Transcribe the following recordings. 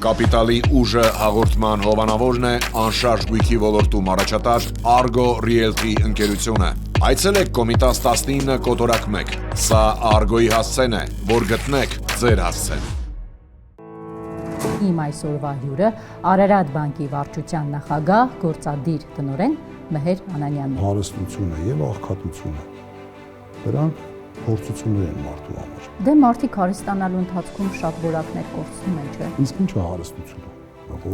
Կապիտալի ուժը հաղորդման հովանավորն է անշարժ գույքի ոլորտում առաջատար Argo Realty ընկերությունը։ Այցելեք Կոմիտաս 19 կոտորակ 1։ Սա Argo-ի հասցեն է, որ գտնեք ձեր հասցեն։ Իմ այսօրվա հյուրը Արարատ բանկի վարչության նախագահ, գործադիր տնօրեն Մեհեր Անանյանն է։ Հարստությունը եւ աղքատությունը դրանք փորձություններ են մարդու համար։ Դե մարդիկ հարստանալու ընթացքում շատ որակներ կորցնում են, չէ՞։ Իսկ ինչ է հարստությունը։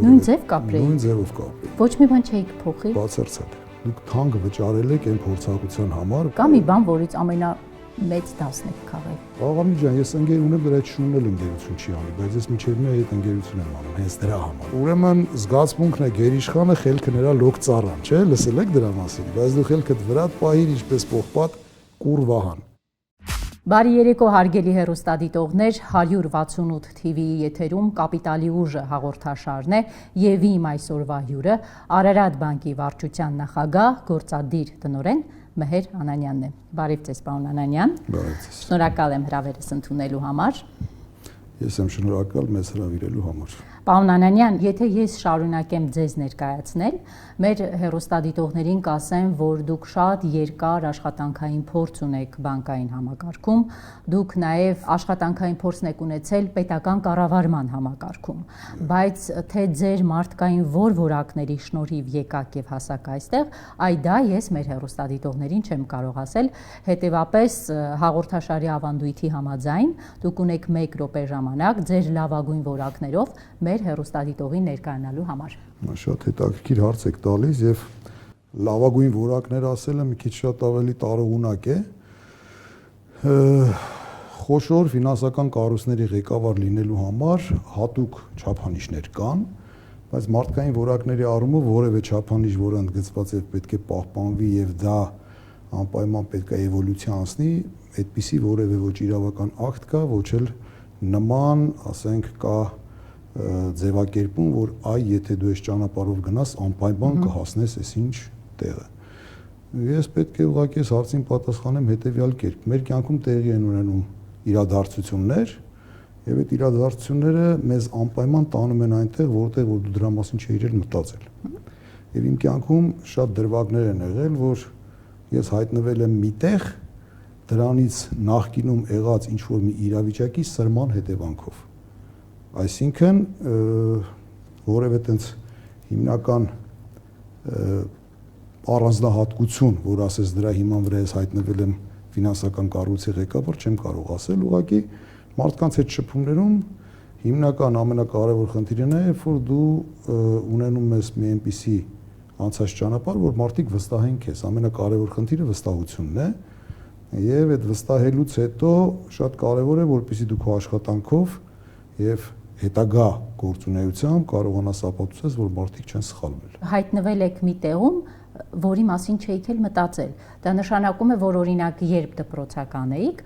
Նույն ձև կապրեի։ Նույն ձևով կապրեի։ Ոչ մի բան չէիք փոխի։ Բացարձակ։ Դուք թանկ վճարել եք այն փորձառության համար։ Կա մի բան, որից ամենամեծ դասն եք քաղել։ Աղամի ջան, ես ընկեր ունեմ, դրա հետ շունել ընկերություն չի անի, բայց ես միջև մի այդ ընկերություն եմ անում, հենց դրա համար։ Ուրեմն զգացմունքն է գերիշխանը, խելքը նրա լոկ ծառան, չէ՞, լսել եք դրա մասին, բայց դու խելքդ վրա պահիր ինչպես պողպատ կուր վահան։ Բարի երեկո հարգելի հեռուստադիտողներ, 168 TV-ի եթերում Կապիտալի ուժը հաղորդաշարն է եւ իմ այսօրվա հյուրը Արարատ բանկի վարչության նախագահ, գործադիր տնօրեն Մեհեր Անանյանն է։ Բարև ձեզ, պարոն Անանյան։ Բարև ձեզ։ Շնորհակալ եմ հրավերս ընդունելու համար։ Ես եմ շնորհակալ մեզ հրավիրելու համար։ Պարոն Անանյան, եթե ես շարունակեմ ձեզ ներկայացնել, մեր հեռուստադիտողներին կասեմ, որ դուք շատ երկար աշխատանքային փորձ ունեք բանկային համակարգում, դուք նաև աշխատանքային փորձ եք ունեցել պետական կառավարման համակարգում, բայց թե ձեր մարդկային որ որակների շնորհիվ եկաք եւ հասաք այստեղ, այ դա ես մեր հեռուստադիտողներին չեմ կարող ասել, հետեւապես հաղորդաշարի ավանդույթի համաձայն դուք ունեք 1 րոպե ժամանակ ձեր լավագույն որակներով մեր հեռուստադիտողին ներկայանալու համար։ Շատ հետաքրքիր հարց եք տալիս եւ լավագույն որակներ ասելը մի քիչ շատ ավելի տարողունակ է։ Խոշոր ֆինանսական կառույցների ղեկավար լինելու համար հատուկ չափանիշներ կան, բայց մարդկային որակների առումով որևէ չափանիշ, որը ընդգծված է պետք է պահպանվի եւ դա անպայման պետք է էվոլյուցիա անցնի, այդպիսի որևէ ոչ իրավական ակտ կա, ոչ էլ նման, ասենք, կա ձևակերպում, որ այ եթե դու այս ճանապարհով գնաս, անպայման կհասնես այսինչ տեղը։ Ես պետք է ուղղակի այս հարցին պատասխանեմ հետեւյալ կերպ. մեր կյանքում տեղի են ունենում իրադարձություններ, եւ այդ իրադարձությունները մեզ անպայման տանում են այնտեղ, որտեղ որ դու դրա մասին չէիր էլ մտածել։ Եվ իմ կյանքում շատ դրվագներ են եղել, որ ես հայտնվել եմ միտեղ դրանից նախկինում եղած ինչ որ մի իրավիճակի սրման հետևանքով։ Այսինքն որևէ տենց հիմնական առանձնահատկություն, որ ասես դրա հիման վրա ես հայտնվել եմ ֆինանսական կառույցի ղեկավար, չեմ կարող ասել, ուղղակի մարդկանց հետ շփումներում հիմնական ամենակարևոր խնդիրն է, որ դու ունենում ես մի այնպիսի անցած ճանապարհ, որ մարդիկ վստահեն քեզ, ամենակարևոր խնդիրը վստահությունն է, եւ այդ վստահելուց հետո շատ կարևոր է, որպեսզի դու քո աշխատանքով եւ հետագա գործունեությամբ կարողանաս ապացուցես, որ մարդիկ չեն սխալվել։ Հայտնվել եք մի տեղում, որի մասին չէիք էլ մտածել։ Դա նշանակում է, որ օրինակ երբ դպրոցական էիք,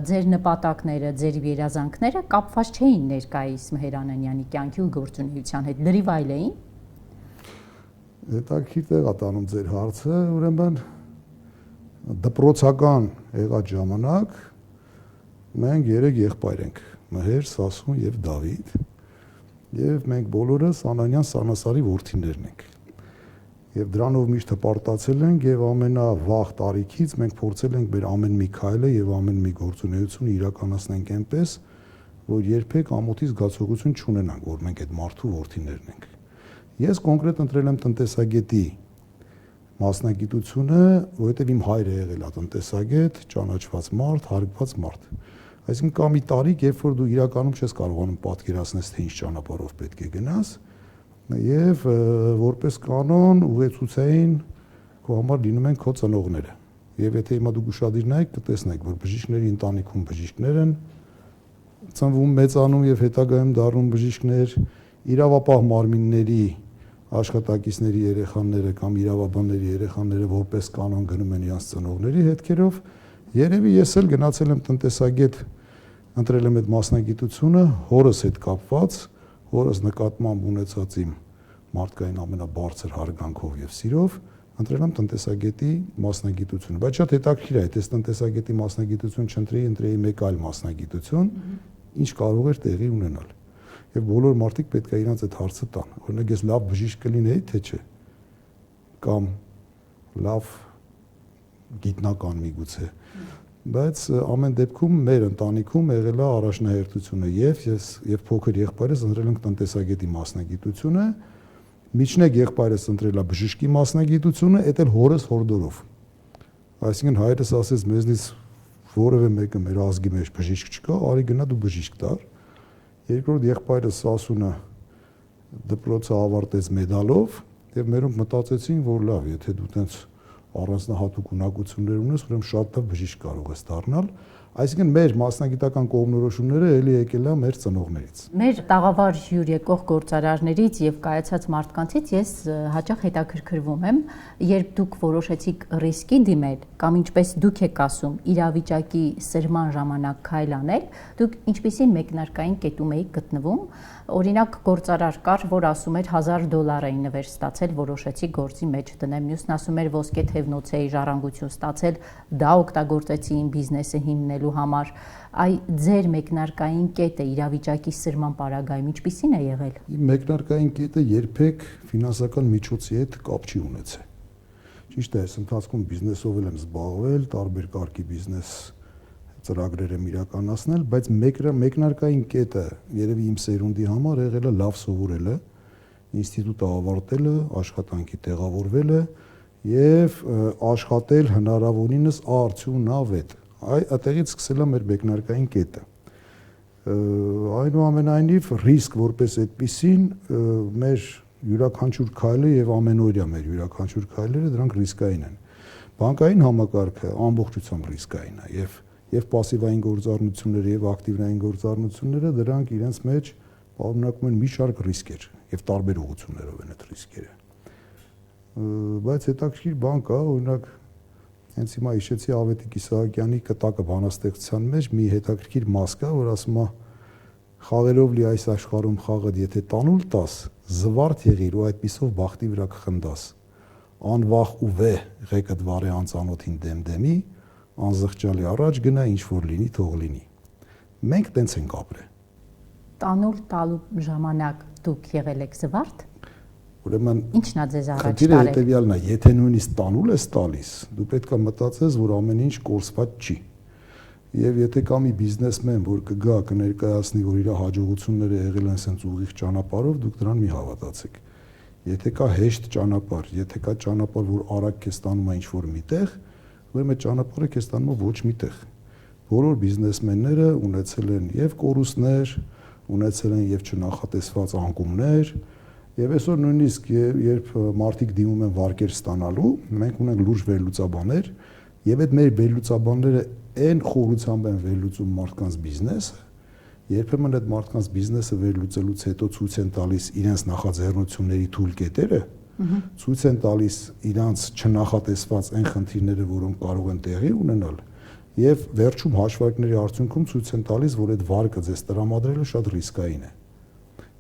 ձեր նպատակները, ձեր երազանքները կապված չէին ներկայիս Մեհեր Անանյանի կյանքի ու գործունեության հետ, լրիվ այլ էին։ Հետաքրքիր տեղ է տանում ձեր հարցը, ուրեմն դպրոցական եղած ժամանակ մենք 3 եղբայր ենք. Մեհեր, Սասուն եւ Դավիթ, եւ մենք բոլորս Անանյան Սանասարի որդիներն ենք։ Եվ դրանով միշտ հպարտացել ենք եւ ամենավաղ տարիքից մենք փորձել ենք մեր ամեն մի քայլը եւ ամեն մի գործունեությունը իրականացնենք այնպես, որ երբեք ամոթի զգացողություն չունենանք, որ մենք այդ մարդու որդիներն ենք։ Ես կոնկրետ ընտրել եմ տնտեսագետի մասնագիտությունը, որովհետեւ իմ հայրը եղել է տնտեսագետ, ճանաչված մարդ, հարգված մարդ։ Այսինքն կա մի տարիք, երբ որ դու իրականում չես կարողանում պատկերացնել, թե ինչ ճանապարհով պետք է գնաս, եւ որպես կանոն ուղեցուցային քո համար լինում են քո ծնողները։ Եվ եթե հիմա դուք ուշադիր նայեք, կտեսնեք, որ բժիշկների ընտանիքում բժիշկներ են ծնվում, մեծանում եւ հետագայում դառնում բժիշկներ, իրավապահ մարմինների աշխատակիցների երեխաները կամ իրավաբանների երեխաները որպես կանոն գնում են իրենց ծնողների հետքերով։ Երևի ես էլ գնացել եմ տնտեսագետ, ընտրել եմ այդ մասնագիտությունը հորս հետ կապված, հորս նկատմամբ ունեցած իմ մարդկային ամենաբարձր հարգանքով եւ սիրով, ընտրել եմ տնտեսագետի մասնագիտությունը, բայց շատ հետաքրքիր է, այդ տնտեսագետի մասնագիտություն չընտրեի, ընտրեի մեկ այլ մասնագիտություն, ինչ կարող էր տեղի ունենալ։ եւ բոլոր մարդիկ պետք է իրենց այդ հարցը տան։ Օրինակ ես լավ բժիշկ կլինեի, թե չէ, կամ լավ գիտնական միգուցե, բայց ամեն դեպքում մեր ընտանիքում եղել է առաջնահերթությունը եւ փոքր եղբայրս ընտրել ենք տնտեսագետի մասնագիտությունը, միջնեկ եղբայրս ընտրել է բժշկի մասնագիտությունը, էդ էլ հորս հորդորով։ Այսինքն հայրս ասեց մեզնից որևէ մեկը մեր ազգի մեջ բժիշկ չկա, արի գնա դու բժիշկ դար։ Երկրորդ եղբայրս Սասունը դպրոցը ավարտեց մեդալով եւ մերոնք մտածեցին, որ լավ, եթե դու տենց առանձնահատուկ ունակություններ ունես, ուրեմն շատ լավ բժիշկ կարող ես դառնալ։ Այսինքն մեր մասնագիտական կողմնորոշումները ելի եկել է մեր ծնողներից։ Մեր տաղավար հյուր եկող գործարարներից եւ կայացած մարդկանցից ես հաճախ հետաքրքրվում եմ, երբ դուք որոշեցիք ռիսկի դիմել կամ ինչպես դուք եք ասում, իրավիճակի սրման ժամանակ քայլ անել, դուք ինչպիսի մեկնարկային կետում եք գտնվում։ Օրինակ գործարար կար, որ ասում էր $1000 էի նվեր ստացել, որոշեցի գործի մեջ դնեմ, մյուսն ասում էր ոսկե թևնոց էի ժառանգություն ստացել, դա օգտագործեցի իմ բիզնեսը հիմնելու համար։ Այ ձեր մեկնարկային կետը իրավիճակի սրման պարագայում ինչպիսին է եղել։ Իմ մեկնարկային կետը երբեք ֆինանսական միջոցի հետ կապ չի ունեցել։ Ճիշտ է, այս ընթացքում բիզնեսով եմ զբաղվել, տարբեր կարգի բիզնես ծրագրեր եմ իրականացնել, բայց մեկնարկային կետը երևի իմ սերունդի համար եղել է լավ սովորելը, ինստիտուտը ավարտելը, աշխատանքի տեղավորվելը եւ աշխատել հնարավորինս արդյունավետ։ Այդտեղից սկսել է մեր մեկնարկային կետը։ Այնուամենայնիվ ռիսկ որպես այդպիսին մեր յուրաքանչյուր քայլը եւ ամենօրյա մեր յուրաքանչյուր քայլերը դրանք ռիսկային են։ Բանկային համակարգը ամբողջությամբ ռիսկային է եւ պասիվային գործառնությունները եւ ակտիվային գործառնությունները դրանք իրենց մեջ պարունակում են մի շարք ռիսկեր եւ տարբեր ուղղություններով են այդ ռիսկերը։ Բայց հետաքրքիր բան կա, օրինակ հենց հիմա հիշեցի Ավետիք Իսահակյանի կտակը բանաստեղծության մեջ մի հետաքրքիր մաս կա, որ ասում է խաղերով լի այս աշխարհում խաղը եթե տանուլ տաս, զվարթ եղիր ու այդպիսով բախտի վրա կխնդաս։ Անվախ ու վեհ ղեկդ վարե անծանոթին դեմդեմի անզղջալի առաջ գնա ինչ որ լինի թող լինի։ Մենք տենց ենք ապրել։ Տանուլ տալու ժամանակ դուք եղել եք զվարթ։ Ուրեմն ինչն է ձեզ առաջ խնդիրը տարել։ հետեւյալն է, եթե նույնիսկ տանուլ ես տալիս, դու պետք է մտածես, որ ամեն ինչ կորսված չի։ Եվ եթե կա մի բիզնեսմեն, որ կգա կներկայացնի, որ իր հաջողությունները եղել են sense ուղիղ ճանապարհով, դուք դրան մի հավատացեք։ Եթե կա հեշտ ճանապարհ, եթե կա ճանապարհ, որ արագ քեզ տանում է ինչ որ միտեղ, ուրեմն այդ ճանապարհը քեզ տանում է ոչ միտեղ։ Բոլոր բիզնեսմենները ունեցել են եւ կորուստներ, ունեցել են եւ չնախատեսված անկումներ, եւ այսօր նույնիսկ երբ մարդիկ դիմում են վարկեր ստանալու, մենք ունենք լուրջ վերլուծաբաններ, եւ այդ մեր վերլուծաբանները այն խորությամբ են վերլուծում մարդկանց բիզնեսը, երբեմն այդ մարդկանց բիզնեսը վերլուծելուց հետո ցույց են տալիս իրենց նախաձեռնությունների թույլկետերը, ցույց են տալիս իրանց չնախատեսված այն խնդիրները, որոնք կարող են տեղի ունենալ, եւ վերջում հաշվարկների արդյունքում ցույց են տալիս, որ այդ վարկը ձեզ տրամադրելը շատ ռիսկային է։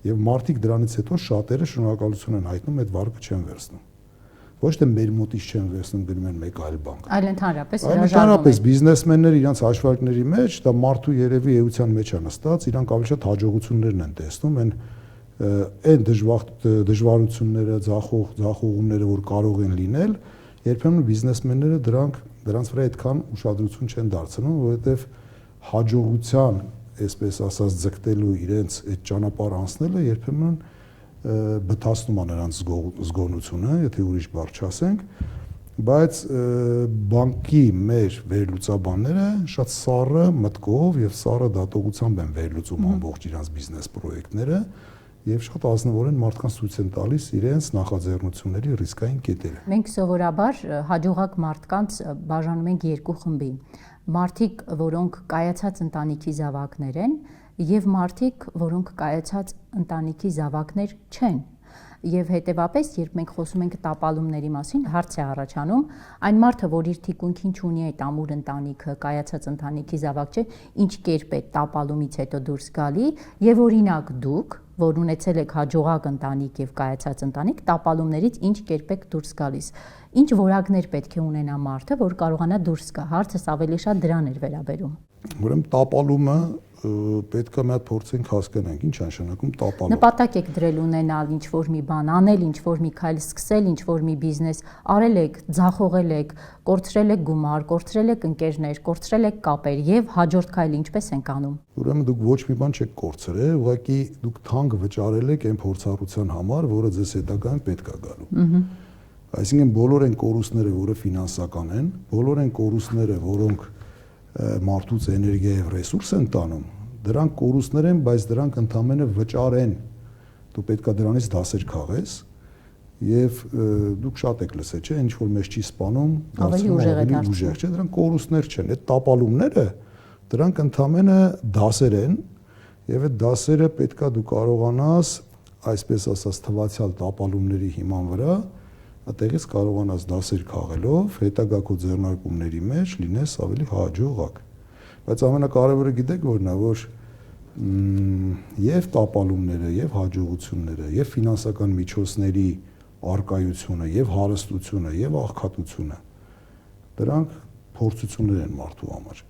Եվ մարդիկ դրանից հետո շատերը շնորհակալություն են հայտնում այդ վարկը չեն վերցնում։ Ոչ թե մեր մոտից չեն վերցնում, գնում են մեկ այլ բանկ։ Այլ ընդհանրապես Ընդհանրապես բիզնեսմենները իրենց հաշվարկների մեջ դա մարդու երևի էության մեջ է նստած, իրանք ավելի շատ հաջողություններն են տեսնում, այն դժվարությունները, ձախողումները, որ կարող են լինել, երբեմն բիզնեսմենները դրանց վրա այդքան ուշադրություն չեն դարձնում, որովհետև հաջողության, այսպես ասած, ձգտելու իրենց այդ ճանապարհ անցնելը երբեմն բթացնում է նրանց զգոնությունը, եթե ուրիշ բառ չասենք, բայց բանկի մեր վերլուծաբանները շատ սառը մտքով եւ սառը դատողությամբ են վերլուծում ամբողջ իրենց բիզնես պրոյեկտները եւ շատ ազնվորեն մարդկանց ցույց են տալիս իրենց նախաձեռնությունների ռիսկային կետերը։ Մենք սովորաբար հաջողակ մարդկանց բաժանում ենք երկու խմբի։ Մարդիկ, որոնք կայացած ընտանիքի զավակներ են, եւ մարդիկ, որոնք կայացած ընտանիքի զավակներ չեն։ Եվ հետեւապես, երբ մենք խոսում ենք տապալումների մասին, հարց է առաջանում, այն մարդը, որ իր թիկունքին չունի այդ ամուր ընտանիքը, կայացած ընտանիքի զավակ չէ, ինչ կերպ է տապալումից հետո դուրս գալի, եւ օրինակ դուք, որ ունեցել եք հաջողակ ընտանիք եւ կայացած ընտանիք, տապալումներից ինչ կերպ եք դուրս գալիս։ Ինչ որակներ պետք է ունենա մարդը, որ կարողանա դուրս գա։ Հարցս ավելի շատ դրան էր վերաբերում։ Ուրեմն տապալումը պետք է մի հատ փորձենք հասկանանք, ինչ է նշանակում տապալում։ Նպատակ եք դրել ունենալ ինչ-որ մի բան անել, ինչ-որ մի քայլ սկսել, ինչ-որ մի բիզնես արել եք, ձախողել եք, կորցրել եք գումար, կորցրել եք ընկերներ, կորցրել եք կապեր եւ հաջորդ քայլը ինչպես ենք անում։ Ուրեմն դուք ոչ մի բան չեք կորցրել, ուղղակի դուք թանկ վճարել եք այն փորձառության համար, որը ձեզ հետագայում պետք է գալու։ Այսինքն բոլոր այն կորուստները, որը ֆինանսական են, բոլոր այն կորուստները, որոնք մարդուց էներգիա եւ ռեսուրս են տանում, դրանք կորուստներ են, բայց դրանք ընդհանրապես վճար են։ Դու պետք է դրանից դասեր քաղես եւ դուք շատ եք լսել, չէ՞, ինչ որ մեզ չի սպանում, ավելի ուժեղ, չէ՞, դրանք կորուստներ չեն, այդ տապալումները, դրանք ընդհանրապես դասեր են եւ այդ դասերը պետք է դու կարողանաս, այսպես ասած, թվացial տապալումների հիման վրա այդտեղից կարողանաս դասեր քաղելով հետագա քո ձեռնարկումների մեջ լինես ավելի հաջողակ։ Բայց ամենակարևորը գիտեք որն է, որ եւ տապալումները, եւ հաջողությունները, եւ ֆինանսական միջոցների արկայությունը, եւ հարստությունը, եւ աղքատությունը դրանք փորձություններ են մարդու համար։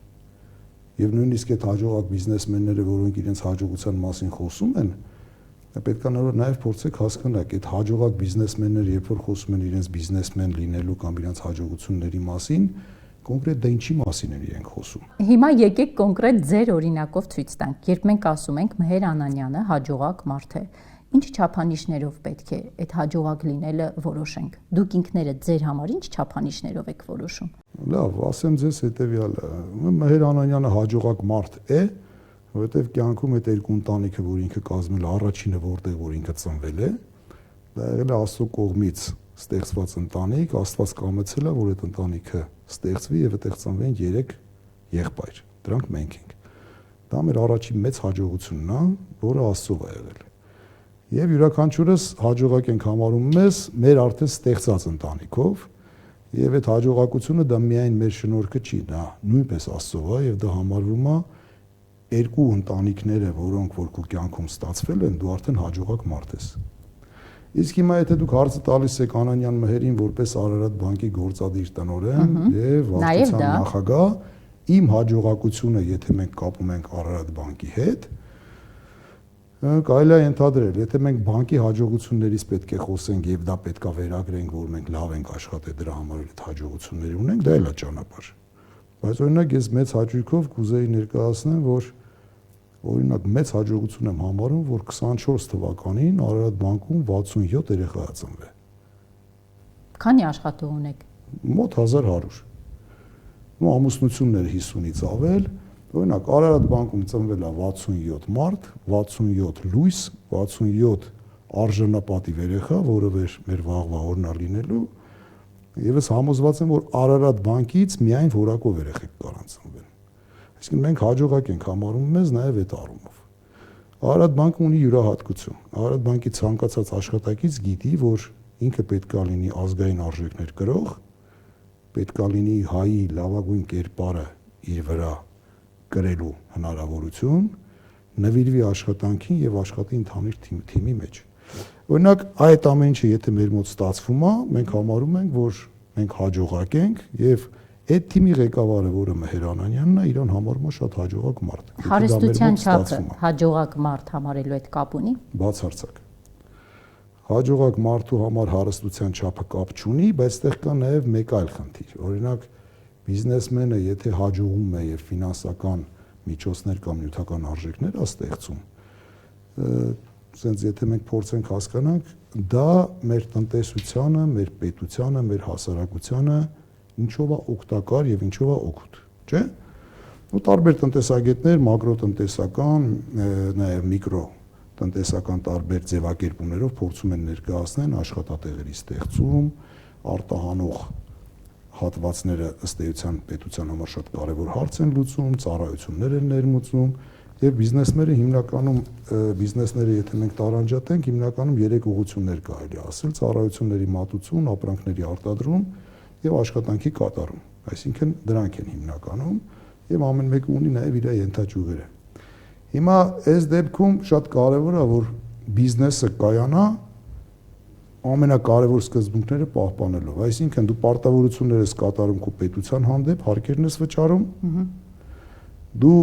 Եվ նույնիսկ այդ հաջողակ բիզնեսմենները, որոնք իրենց հաջողության մասին խոսում են, պետք է նաև փորձեք հասկանալ, այդ հաջողակ բիզնեսմենները, երբ որ խոսում են իրենց բիզնեսմեն լինելու կամ իրենց հաջողությունների մասին, կոնկրետ դա ինչի մասին են իրենք խոսում։ Հիմա եկեք կոնկրետ ձեր օրինակով ցույց տանք։ Երբ մենք ասում ենք Մհեր Անանյանը հաջողակ մարդ է, ինչ չափանիշներով պետք է այդ հաջողակ լինելը որոշենք։ Դուք ինքներդ ձեր համար ինչ չափանիշներով եք որոշում։ Լավ, ասեմ ձեզ հետեւյալը։ Մհեր Անանյանը հաջողակ մարդ է, որովհետև կյանքում այդ երկու ընտանիքը, որ ինքը կազմել է, առաջինը որտեղ որ ինքը ծնվել է, դա եղել է Աստծո կողմից ստեղծված ընտանիք, Աստված կամեցել է, որ այդ ընտանիքը ստեղծվի եւ այդտեղ ծնվեն 3 եղբայր։ Դրանք մենք ենք։ Դա մեր առաջին մեծ հաջողությունն է, որը Աստծո է եղել։ Եվ յուրաքանչյուրս հաջողակ ենք համարում մեզ մեր արդեն ստեղծած ընտանիքով, եւ այդ հաջողակությունը դա միայն մեր շնորհքը չի, դա նույնպես Աստծո է եւ դա համարվում է երկու ընտանիքները, որոնք որ քո կյանքում ստացվել են, դու արդեն հաջողակ մարդ ես։ Իսկ հիմա եթե դուք հարցը տալիս եք Անանյան Մհերին որպես Արարատ բանկի գործադիր տնօրեն եւ վարչության նախագահ, իմ հաջողակությունը, եթե մենք կապում ենք Արարատ բանկի հետ, կարելի է ենթադրել, եթե մենք բանկի հաջողություններից պետք է խոսենք եւ դա պետք է վերագրենք, որ մենք լավ ենք աշխատել դրա համար այդ հաջողությունները ունենք, դա էլ է ճանապարհ։ Բայց օրինակ ես մեծ հաճույքով կուզեի ներկայացնեմ, որ օրինակ մեծ հաջողություն եմ համարում, որ 24 թվականին Արարատ բանկում 67 երեխա է ծնվել։ Քանի աշխատող ունեք։ Մոտ 1100։ Ու ամուսնությունները 50-ից ավել, օրինակ Արարատ բանկում ծնվել է 67 մարդ, 67 լույս, 67 արժանապատիվ երեխա, որը մեր վաղվա օրն է լինելու։ Եվ ես համոզված եմ, որ Արարատ բանկից միայն որակով երեխեք կարան ծնվել։ Այսինքն մենք հաջողակ ենք համարում մեզ նաև այդ առումով։ Արարատ բանկը ունի յուրահատկություն։ Արարատ բանկի ցանկացած աշխատակից գիտի, որ ինքը պետք է լինի ազգային արժեքներ կրող, պետք է լինի հայի լավագույն կերպարը իր վրա կրելու հնարավորություն, նվիրվի աշխատանքին եւ աշխատի ընդհանուր թիմի մեջ։ Օրինակ այդ ամեն ինչը եթե մեր մոտ ստացվում է, մենք համարում ենք, որ մենք հաջողակ ենք եւ այդ թիմի ղեկավարը, որը Մհեր Անանյանն է, իրան համարում է շատ հաջողակ մարդ։ Հարստության չափը հաջողակ մարդ համարելու այդ կապ ունի։ Բացարձակ։ Հաջողակ մարդու համար հարստության չափը կապ չունի, բայց այդտեղ կա նաեւ մեկ այլ խնդիր։ Օրինակ բիզնեսմենը եթե հաջողում է եւ ֆինանսական միջոցներ կամ նյութական արժեքներ է ստեղծում, ասենց եթե մենք փորձենք հասկանանք, դա մեր տնտեսությանը, մեր պետությանը, մեր հասարակությանը ինչով է օգտակար եւ ինչով է օգուտ, չէ՞։ Ու տարբեր տնտեսագետներ, մակրոտնտեսական, նաեւ միկրոտնտեսական տարբեր ձևակերպումներով փորձում են ներկայացնել աշխատատեղերի ստեղծում, արտահանող հատվածները ըստ էության պետության համար շատ կարևոր հարց են լուծում, ծառայություններ են ներմուծում եւ բիզնեսները եթե մենք տարանջատենք, հիմնականում 3 ուղղություններ կարելի ասել՝ ծառայությունների մատուցում, ապրանքների արտադրում եւ աշխատանքի կատարում։ Այսինքն դրանք են հիմնականում եւ ամեն մեկը ունի նաեւ իր ենթաճյուղերը։ Հիմա այս դեպքում շատ կարևոր է, որ բիզնեսը կայանա ամենակարևոր սկզբունքները պահպանելով, այսինքն դու պարտավորություններ ես կատարում քո պետության հանդեպ, հարկերն ես վճարում, դու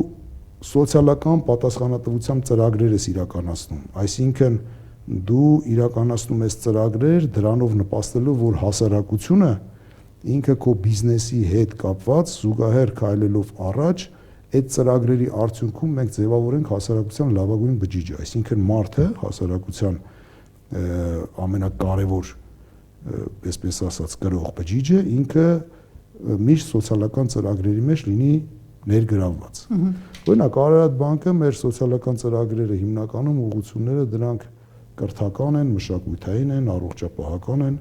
սոցիալական պատասխանատվության ծրագրեր ես իրականացնում, այսինքն դու իրականացնում ես ծրագրեր դրանով նպաստելով, որ հասարակությունը ինքը քո բիզնեսի հետ կապված զուգահեռ քայլելով առաջ, այդ ծրագրերի արդյունքում մենք ձևավորենք հասարակության լավագույն բջիջը, այսինքն մարդը հասարակության ամենակարևոր, այսպես ասած, գրող բջիջը ինքը միշտ սոցիալական ծրագրերի մեջ լինի ներգրավված։ Օրինակ Արարատ բանկը մեր սոցիալական ծրագրերը հիմնականում ուղղությունները դրանք կրթական են, մշակութային են, առողջապահական են։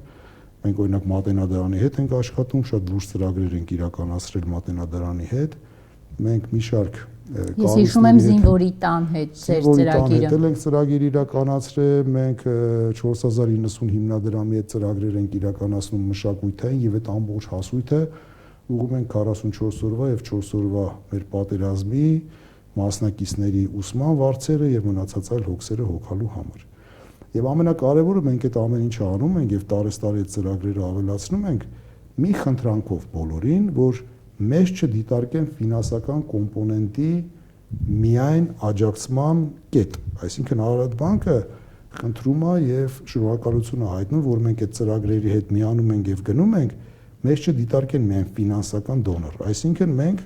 Մենք օրինակ Մատենադարանի հետ ենք աշխատում, շատ լուրջ ծրագրեր ենք իրականացրել Մատենադարանի հետ։ Մենք մի շարք Ես հիշում եմ զինվորի տան հետ ձեր ծրագիրը։ Ենք ծրագիր իրականացրել, մենք 4090 հիմնադրամի հետ ծրագրեր ենք իրականացնում մշակութային եւ այդ ամբողջ հասույթը ուղղում ենք 44 օրվա եւ 4 օրվա մեր պատերազմի մասնակիցների ուսման վարձերը եւ մնացած այլ հոգսերը հոգալու համար։ Եվ ամենակարևորը մենք այդ ամեն ինչը անում ենք եւ տարեստարի այդ ծրագրերը ավելացնում ենք մի խնդրանքով բոլորին, որ մեզ չդիտարկեն ֆինանսական կոմպոնենտի միայն աջակցման կետ, այսինքն Արարատ բանկը խնդրում է եւ շնորհակալություն է հայտնում, որ մենք այդ ծրագրերի հետ միանում ենք եւ գնում ենք, մեզ չդիտարկեն միայն ֆինանսական դոնոր, այսինքն մենք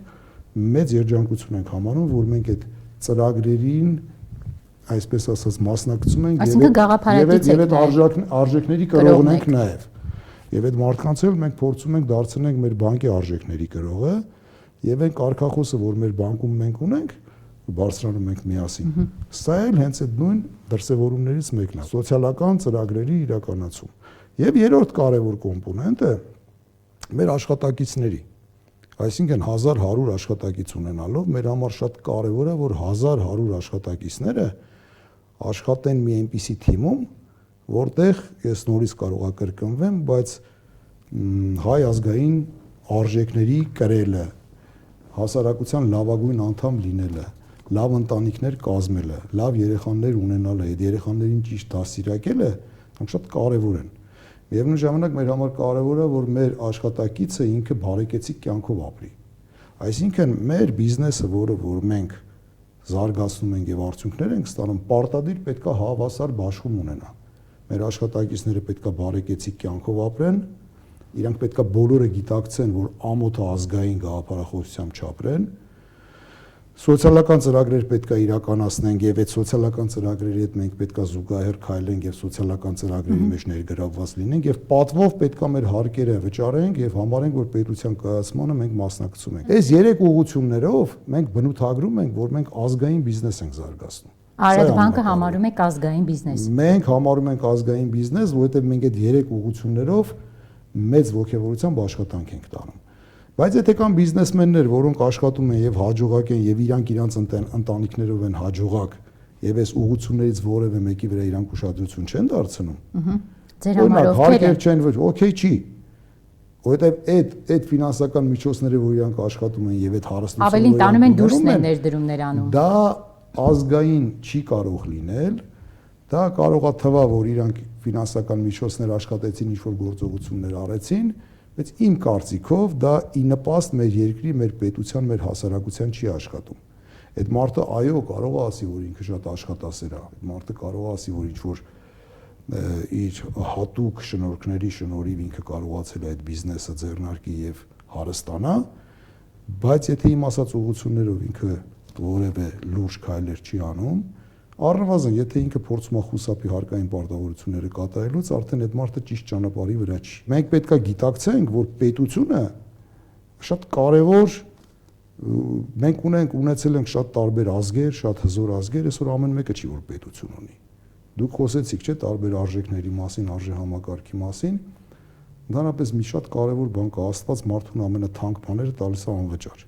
մեծ երջանկություն ենք համարում, որ մենք այդ ծրագրերին այսպես ասած մասնակցում ենք եւ այդ արժեքների կրողն ենք նաեւ։ Եվ այդ մարդկանց էլ մենք փորձում ենք դարձնել մեր բանկի արժեքների կրողը եւ այն կարգախոսը, որ մեր բանկում մենք ունենք, բարձրանում ենք միասին։ Սա էլ հենց այդ նույն դրսևորումներից մեկն է՝ սոցիալական ծրագրերի իրականացում։ Եվ երրորդ կարևոր կոմպոնենտը մեր աշխատակիցների, այսինքն 1100 աշխատակից ունենալով մեր համար շատ կարևոր է, որ 1100 աշխատակիցները աշխատեն մի այնպիսի թիմում, որտեղ ես նորից կարող եմ կրկնվեմ, բայց հայ ազգային արժեքների կրելը, հասարակության լավագույն անդամ լինելը, լավ ընտանիքներ կազմելը, լավ երեխաներ ունենալը, այդ երեխաներին ճիշտ դաստիարակելը, դրանք շատ կարևոր են։ Միևնույն ժամանակ մեր համար կարևոր է, որ մեր աշխատակիցը ինքը բարեկեցիկ կյանքով ապրի։ Այսինքն մեր բիզնեսը, որ մենք զարգացնում ենք եւ արդյունքներ ենք ստանում, պարտադիր պետք է հավասար բաշխում ունենա։ Մեր աշխատակիցները պետք է բարեկեցիկ կյանքով ապրեն, իրանք պետք է բոլորը գիտակցեն, որ ամոթը ազգային գաղափարախոսությամբ չապրեն, սոցիալական ծրագրեր պետք է իրականացնենք եւ այդ սոցիալական ծրագրերի հետ մենք պետք է զուգահեռ քայլենք եւ սոցիալական ծրագրերի մեջ ներգրավված լինենք եւ պատվով պետք է մեր հարկերը վճարենք եւ համարենք, որ պետության կայացմանը մենք մասնակցում ենք։ Այս երեք ուղղություններով մենք բնութագրում ենք, որ մենք ազգային բիզնես ենք զարգացնում։ Արարատ բանկը համարում եք ազգային բիզնես։ Մենք համարում ենք ազգային բիզնես, որովհետեւ մենք այդ երեք ուղղություններով մեծ ողջավորությամբ աշխատանք ենք տանում։ Բայց եթե կան բիզնեսմեններ, որոնք աշխատում են եւ հաջողակ են եւ իրանք իրանց ընտանիքներով են հաջողակ եւ այս ուղղություններից որևէ մեկի վրա իրանք ուշադրություն չեն դարձնում։ Ձեր համար ովքեր չեն ոչ, օքեյ չի։ Որովհետեւ այդ ֆինանսական միջոցները, որ իրանք աշխատում են եւ այդ հարստությունը ավելին տանում են դուրսն են ներդրումներ անում։ Դա ազգային չի կարող լինել, դա կարող է թվա, որ իրանք ֆինանսական միջոցներ աշխատեցին, ինչ-որ գործողություններ արեցին, բայց իմ կարծիքով դա ի նպաստ մեր երկրի, մեր պետության, մեր հասարակության չի աշխատում։ Այդ մարդը այո, կարող է ասի, որ ինքը շատ աշխատասեր է, այդ մարդը կարող է ասի, որ ինչ-որ իր հատուկ շնորհքների շնորհիվ ինքը կարողացել է այդ բիզնեսը ձեռնարկի եւ հարստանա, բայց եթե իմ ասած ուղղություններով ինքը որևէ լուրջ քայլեր չի անում, առնվազն եթե ինքը փորձում է խուսափի հարկային պարտավորությունները կատարելուց, արդեն այդ մարդը ճիշտ ճանապարհի վրա չի։ Մենք պետք է գիտակցենք, որ պետությունը շատ կարևոր, մենք ունեցել ենք շատ տարբեր ազգեր, շատ հզոր ազգեր, այսօր ամեն մեկը չի որ պետություն ունի։ Դուք խոսեցիք, չէ՞, տարբեր արժեքների մասին, արժեհամակարգի մասին, ընդհանրապես մի շատ կարևոր բան կա, Աստված մարդուն ամենաթանկ բաները տալիս է անվճար։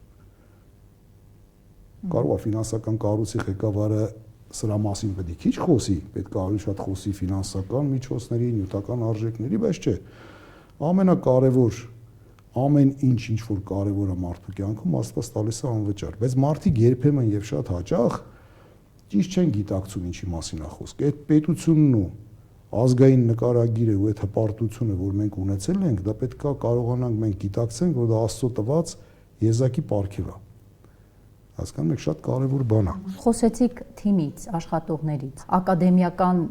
Կարող է ֆինանսական կառույցի ղեկավարը սրա մասին պետք է քիչ խոսի, պետք է ավելի շատ խոսի ֆինանսական միջոցների, նյութական արժեքների, բայց չէ։ Ամենակարևոր ամեն ինչ որ կարևոր է մարդու կյանքում, Աստված տալիս է անվճար, բայց մարդիկ երբեմն եւ շատ հաճախ ճիշտ չեն գիտակցում ինչի մասին է խոսքը։ Այդ պետությունն ու ազգային նկարագիրը ու այդ հպարտությունը, որ մենք ունեցել ենք, դա պետք է կարողանանք մենք գիտակցենք, որ դա Աստծո տված եզակի պարգև է։ Հասկանում եք, շատ կարևոր բան է։ Խոսեցիք թիմից, աշխատողներից, ակադեմիական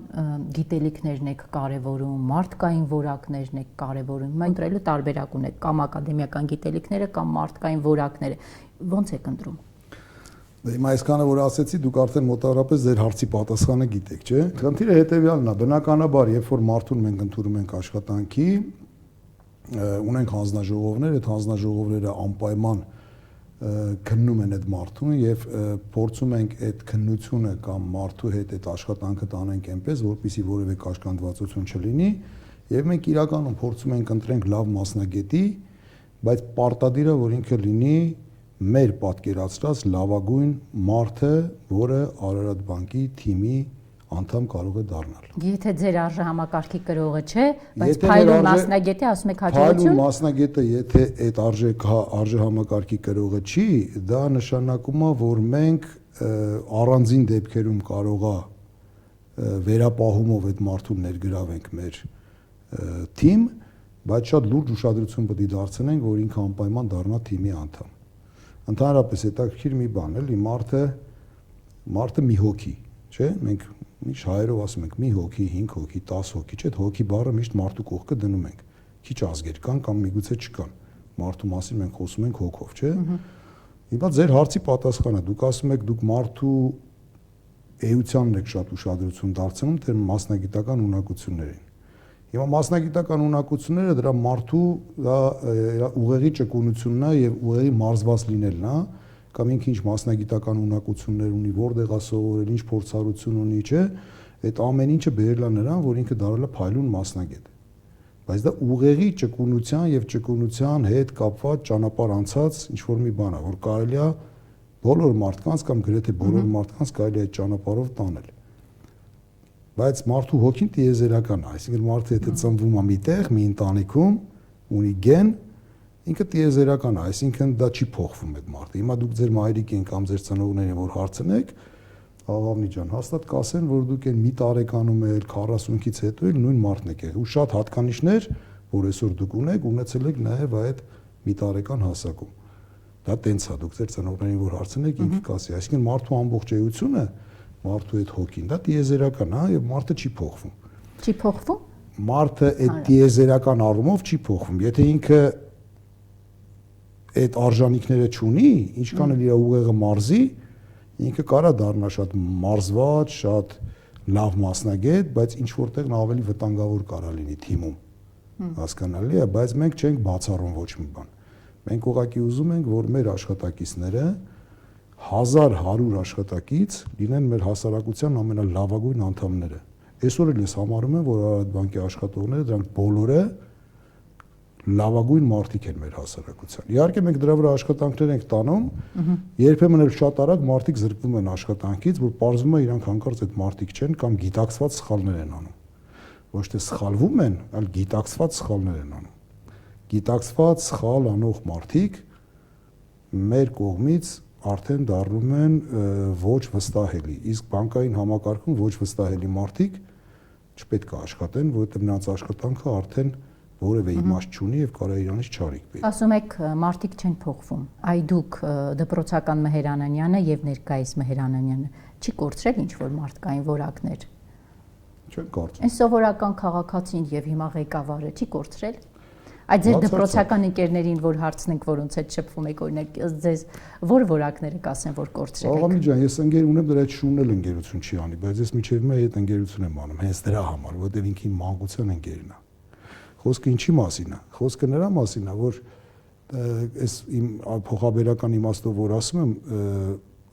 գիտելիքներն եք կարևորում, մարդկային որակներն եք կարևորում։ Մենք ընտրելու տարբերակ ունեք, կամ ակադեմիական գիտելիքները, կամ մարդկային որակները։ Ո՞նց եք ընտրում։ Հիմա այսքանը որ ասեցի, դուք արդեն մոտավորապես ձեր հարցի պատասխանը գիտեք, չէ՞։ Խնդիրը հետևյալն է, բնականաբար, երբ որ մարդուն մենք ընդունում ենք աշխատանքի, ունենք հանձնաժողովներ, այդ հանձնաժողովները անպայման քննում են այդ մարդուն եւ փորձում ենք այդ քննությունը կամ մարդու հետ այդ աշխատանքը տանենք այնպես, որպեսզի որևէ կաշկանդվածություն չլինի եւ մենք իրականում փորձում ենք ընտրենք լավ մասնագետի, բայց պարտադիր է որ ինքը լինի մեր պատկերացրած լավագույն մարդը, որը Արարատ բանկի թիմի անդամ կարող է դառնալ։ Եթե ձեր արժեհամակարգի կրողը չէ, բայց փայլուն մասնագետը ասում եք հաջողություն։ Փայլուն մասնագետը, եթե այդ արժեհամակարգի կրողը չի, դա նշանակում է, որ մենք առանձին դեպքերում կարող է վերապահումով այդ մարդուն ներգրավենք մեր թիմ, բայց շատ լուրջ ուշադրություն պետք է դարձնենք, որ ինքը անպայման դառնա թիմի անդամ։ Ընդհանրապես հետաքրքիր մի բան էլի, մարդը մի հոգի, չէ՞, մենք միշտ հայերով ասում ենք մի հոգի, 5 հոգի, 10 հոգի, չէ՞, հոգի բառը միշտ մարդու կողքը դնում ենք։ Քիչ ազգեր կան կամ միգուցե չկան։ Մարդու մասին մենք խոսում ենք հոգով, չէ՞։ Հիմա ձեր հարցի պատասխանը, դուք ասում եք, դուք մարդու էությանն եք շատ ուշադրություն դարձնում, թե մասնագիտական ունակություններին։ Հիմա մասնագիտական ունակությունները դրա մարդու դա ուղեղի ճկունությունն է եւ ուղեղի մարզված լինելն է, կամ ինքը ինչ մասնագիտական ունակություններ ունի, որտեղ է սովորել, ինչ փորձառություն ունի, չէ, այդ ամեն ինչը բերել է նրան, որ ինքը դառել է փայլուն մասնագետ։ Բայց դա ուղեղի ճկունության եւ ճկունության հետ կապված ճանապարհ անցած ինչ որ մի բան է, որ կարելի է բոլոր մարդկանց կամ գրեթե բոլոր մարդկանց կարելի է այդ ճանապարհով տանել։ Բայց մարդու հոգին տիեզերական է, այսինքն մարդը եթե ծնվում է միտեղ, մի ընտանիքում, ունի գեն, ինքը տիեզերական է, այսինքն դա չի փոխվում այդ մարդը։ Հիմա դուք ձեր մայրիկին կամ ձեր ծնողներին որ հարցնեք, աղավնի ջան, հաստատ կասեն, որ դուք այն մի տարեկանում եք 40-ից հետո էլ նույն մարդն եք եղել։ Ու շատ հատկանիշներ, որ այսօր դուք ունեցել եք նաև այդ մի տարեկան հասակում։ Դա տենց է, դուք ձեր ծնողներին որ հարցնեք, ինքը կասի, այսինքն մարդու ամբողջ էությունը մարդու այդ հոգին, դա տիեզերական է եւ մարդը չի փոխվում։ Չի փոխվում։ Մարդը այդ տիեզերական առումով չի փոխվում։ Եթե ինքը այդ արժանինքները չունի, ինչքան էլ իր ուղեղը մարզի, ինքը կարա դառնա շատ մարզված, շատ լավ մասնագետ, բայց ինչ որտեղ նա ավելի վտանգավոր կարա լինի թիմում։ Հասկանալի է, բայց մենք չենք բացառում ոչ մի բան։ Մենք ուղղակի ուզում ենք, որ մեր աշխատակիցները 1100 աշխատակից լինեն մեր հասարակության ամենալավագույն անդամները։ Այսօր էլ ես համարում եմ, որ Արարատ բանկի աշխատողները դրանք բոլորը լավագույն մարդիկ են մեր հասարակության։ Իհարկե մենք դրա վրա աշխատանքներ ենք տանում, երբեմն էլ շատ արագ մարդիկ զրկվում են աշխատանքից, որ պարզվում է իրանք հանկարծ այդ մարդիկ չեն կամ գիտակցված սխալներ են անում։ Ոչ թե սխալվում են, այլ գիտակցված սխալներ են անում։ Գիտակցված սխալ անող մարդիկ մեր կողմից արդեն դառնում են ոչ վստահելի, իսկ բանկային համակարգում ոչ վստահելի մարդիկ չպետք է աշխատեն, որովհետև նրանց աշխատանքը արդեն որևէ իմաստ չունի եւ կարող է իրանից չարիք բերի։ Ասում եք մարդիկ չեն փոխվում։ Այ դուք դպրոցական Մեհեր Անանյանը եւ ներկայիս Մեհեր Անանյանը չի կորցրել ինչ որ մարդկային որակներ։ Չեն կորցրել։ Այն սովորական քաղաքացին եւ հիմա ղեկավարը չի կորցրել։ Այդ ձեր դպրոցական ընկերներին որ հարցնենք, որոնց հետ շփվում եք, օրինակ ձեզ որ որակները կասեն, որ կորցրել եք։ Աղամի ջան, ես ընկեր ունեմ, դրա հետ շունել ընկերություն չի անի, բայց ես միջև հիմա այդ ընկերություն եմ անում, հենց դրա համար, որովհետև ինքին մանկության ընկերն է։ Խոսքը ինչի մասին է։ Խոսքը նրա մասին է, որ այս իմ փոխաբերական իմաստով որ ասում եմ,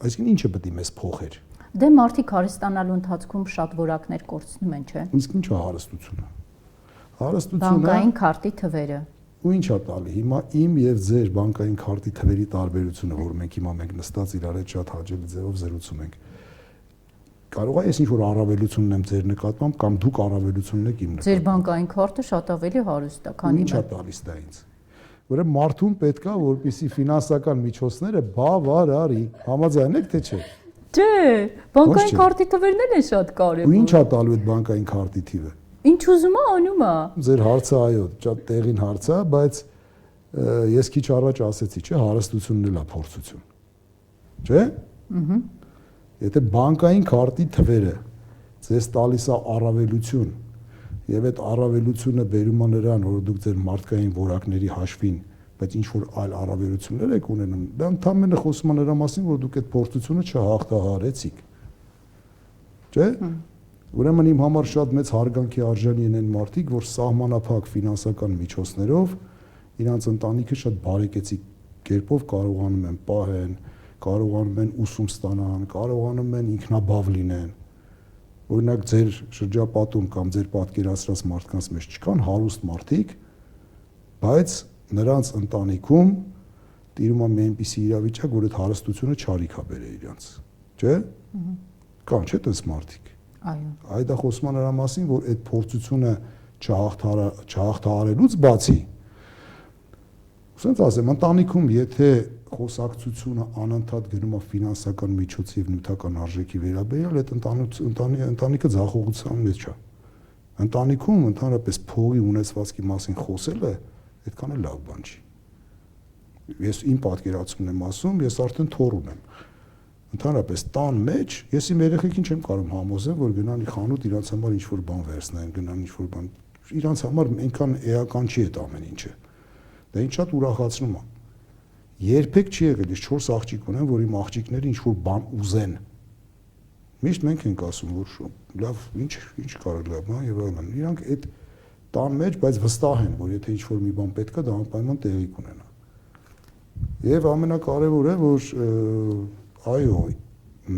այսինքն ինչը պետք է մեզ փոխեր։ Դե մարդիկ հարստանալու ընթացքում շատ որակներ կորցնում են, չէ՞։ Իսկ ինչ է հարստությունը։ Հարստությունը բանկային քարտի թվերը։ Ու ինչ է տալի։ Հիմա իմ եւ ձեր բանկային քարտի թվերի տարբերությունը, որ մենք հիմա նստած իրար հետ շատ հաճելի ձևով զրուցում ենք։ Կարող է ես ինչ որ առավելություն ունեմ ձեր նկատմամբ կամ դուք առավելություն ունեք իմ նկատմամբ։ Ձեր բանկային քարտը շատ ավելի հարուստ է, քանի ինչ է տալիս դա ինձ։ Ուրեմն մարդուն պետք է որպեսի ֆինանսական միջոցները բավարարի։ Համաձայն եք թե չէ։ Չէ, բանկային քարտի թվերն էլ են շատ կարևոր։ Ու ինչ է տալու այդ բանկային քարտի թիվը։ Ինչ ուզում է անում է։ Ձեր հարցը այո, շատ տեղին հարց է, բայց ես քիչ առաջ ասեցի, չէ, հարստությունն էլ է փորձություն։ Չէ՞։ Եթե բանկային քարտի թվերը ձեզ տալիս է առավելություն, եւ այդ առավելությունը բերում է նրան, որ դուք ձեր մարդկային որակների հաշվին, բայց ինչ որ այլ առավելություններ եք ունենում, դա ընդհանրապես խոսում է նրա մասին, որ դուք այդ փորձությունը չհաղթահարեցիք։ Չէ՞։ Ուրեմն իմ համար շատ մեծ հարգանքի արժանի են այն մարդիկ, որ սահմանափակ ֆինանսական միջոցներով իրանց ընտանիքը շատ բարեկեցիկ կերպով կարողանում են պահեն, կարողանում են ուսում ստանան, կարողանում են ինքնաբավ լինեն։ Օրինակ ձեր շրջապատում կամ ձեր պատկերացրած մարդկանց մեջ չկան հարուստ մարդիկ, բայց նրանց ընտանիքում տիրում է մի այնպիսի իրավիճակ, որ այդ հարստությունը չարիք է բերել իրանց, չէ՞։ Կան չէ՞ դες մարդիկ։ Այո։ Այդ է խոսում նրա մասին, որ այդ փորձությունը չհաղթահարելուց բացի, ասենց ասեմ, ընտանիքում եթե խոսակցությունը անընդհատ գնում է ֆինանսական միջոցի եւ նյութական արժեքի վերաբերյալ, այդ ընտանիքը ձախողության մեջ է։ Ընտանիքում ընդհանրապես փողի ունեցվածքի մասին խոսելը այդքան էլ լավ բան չի։ Ես իմ պատկերացումն եմ ասում, ես արդեն թոր ունեմ։ Ընդհանրապես տան մեջ ես իմ երեխեքին չեմ կարող համոզել, որ գնան խանութ իրանց համար ինչ-որ բան վերցնեն, գնան ինչ-որ բան։ Իրանց համար այնքան էական չի այդ ամեն ինչը։ Դա ինձ շատ ուրախացնում է։ Երբեք չի եղել, ես 4 աղջիկ ունեմ, որ իմ աղջիկները ինչ-որ բան ուզեն։ Միշտ մենք ենք ասում, որ լավ, ինչ կարելի է, բան եւ այլն։ Իրանք այդ տան մեջ, բայց վստահ են, որ եթե ինչ-որ մի բան պետք է, դա անպայման տեղի կունենա։ Եվ ամենակարևորը, որ այո,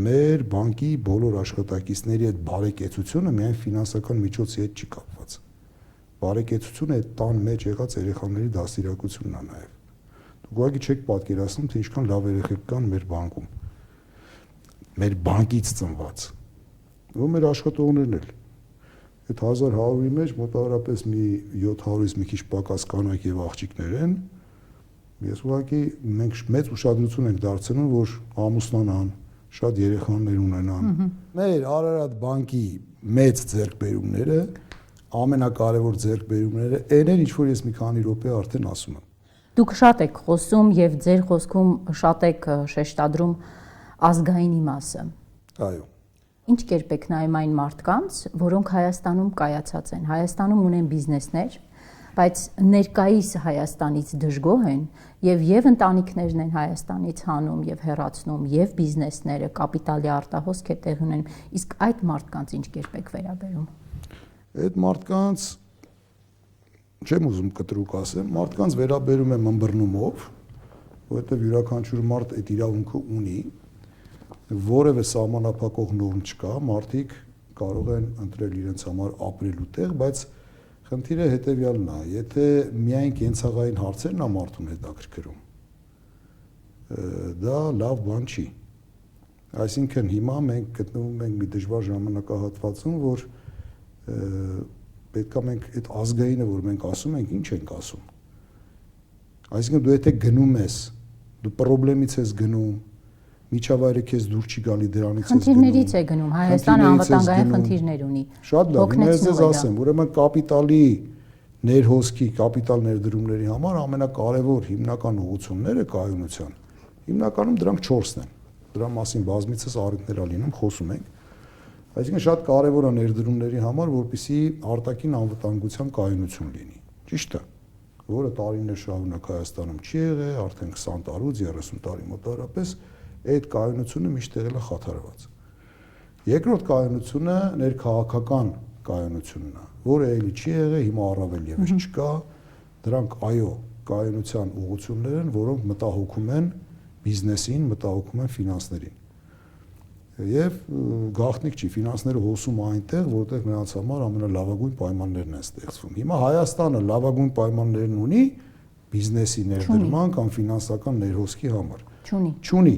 մեր բանկի բոլոր աշխատակիցների այդ բարեկեցությունը միայն ֆինանսական միջոցի հետ չի կապված։ Բարեկեցությունը այդ տան մեջ եղած երեխաների դաստիարակությունն է նաև։ Դուք ուղղակի չեք պատկերացնում, թե ինչքան լավ երեխեք կան մեր բանկում։ Մեր բանկից ծնված։ Ու մեր աշխատողներն էլ։ Այդ 1100-ի մեջ մոտավորապես մի 700-ից մի քիչ պակաս կանայք եւ աղջիկներ են։ Ես ուղղակի մենք մեծ ուշադրություն ենք դարձնում, որ ամուսնանան, շատ երեխաներ ունենան։ Մեր Արարատ բանկի մեծ ձեռքբերումները, ամենակարևոր ձեռքբերումները, այն են, ինչ որ ես մի քանի րոպե արդեն ասում եմ։ Դուք շատ եք խոսում եւ ձեր խոսքում շատ եք շեշտադրում ազգային իմասը։ Այո։ Ինչ կերպ եք նայում այն մարդկանց, որոնք Հայաստանում կայացած են, Հայաստանում ունեն բիզնեսներ, բայց ներկայիս Հայաստանից դժգոհ են եւ ընտանիքներն են Հայաստանից հանում եւ հեռացնում եւ բիզնեսները, կապիտալի արտահոսք է տեղ ունենում, իսկ այդ մարդկանց ինչ կերպ եք վերաբերում։ Այդ մարդկանց չեմ ուզում կտրուկ ասեմ, մարդկանց վերաբերում եմ ըմբռնումով, որովհետեւ յուրաքանչյուր մարդ այդ իրավունքը ունի, որևէ սահմանափակող նորմ չկա, մարդիկ կարող են ընտրել իրենց համար ապրելու տեղ, բայց խնդիրը հետեւյալն է, եթե միայն կենցաղային հարցերն է մարդուն հետաքրքրում, դա լավ բան չի։ Այսինքն հիմա մենք գտնվում ենք մի դժվար ժամանակահատվածում, որ պետք է մենք այդ ազգայինը, որ մենք ասում ենք, ինչ ենք ասում։ Այսինքն դու եթե գնում ես, դու խնդրից ես գնում, միջավայրը քեզ դուր չի գալի դրանից ես գնում։ Խնդիրներից է գնում, Հայաստանը անվտանգային խնդիրներ ունի։ Շատ լավ, ես ասեմ, ուրեմն կապիտալի ներհոսքի, կապիտալ ներդրումների համար ամենակարևոր հիմնական ուղղությունները կայունության։ Հիմնականում դրանք 4-ն են։ Դրա մասին բազմիցս առիթներ ա լինում, խոսում ենք։ Այսինքն շատ կարևոր է ներդրումների համար, որպեսզի արտաքին անվտանգության կայունություն լինի։ Ճիշտ է, որը տարիներ շարունակ Հայաստանում չի եղել, արդեն 20 տարուց 30 տարի մոտավորապես այդ կայունությունը միշտ եղել է խաթարված։ Երկրորդ կայունությունը ներքաղաքական կայունությունն է, որը էլի չի եղել, հիմա առավել եւս չկա։ Դրանք այո, կայունության ուղղություններ են, որոնք մտահոգում են բիզնեսին, մտահոգում են ֆինանսներին։ Եվ գաղտնիք չի, ֆինանսները հոսում այնտեղ, որտեղ նրանց համար ամենալավագույն պայմաններն են ստեղծվում։ Հիմա Հայաստանը լավագույն պայմաններն ունի բիզնեսի ներդրման կամ ֆինանսական ներհոսքի համար։ Չունի։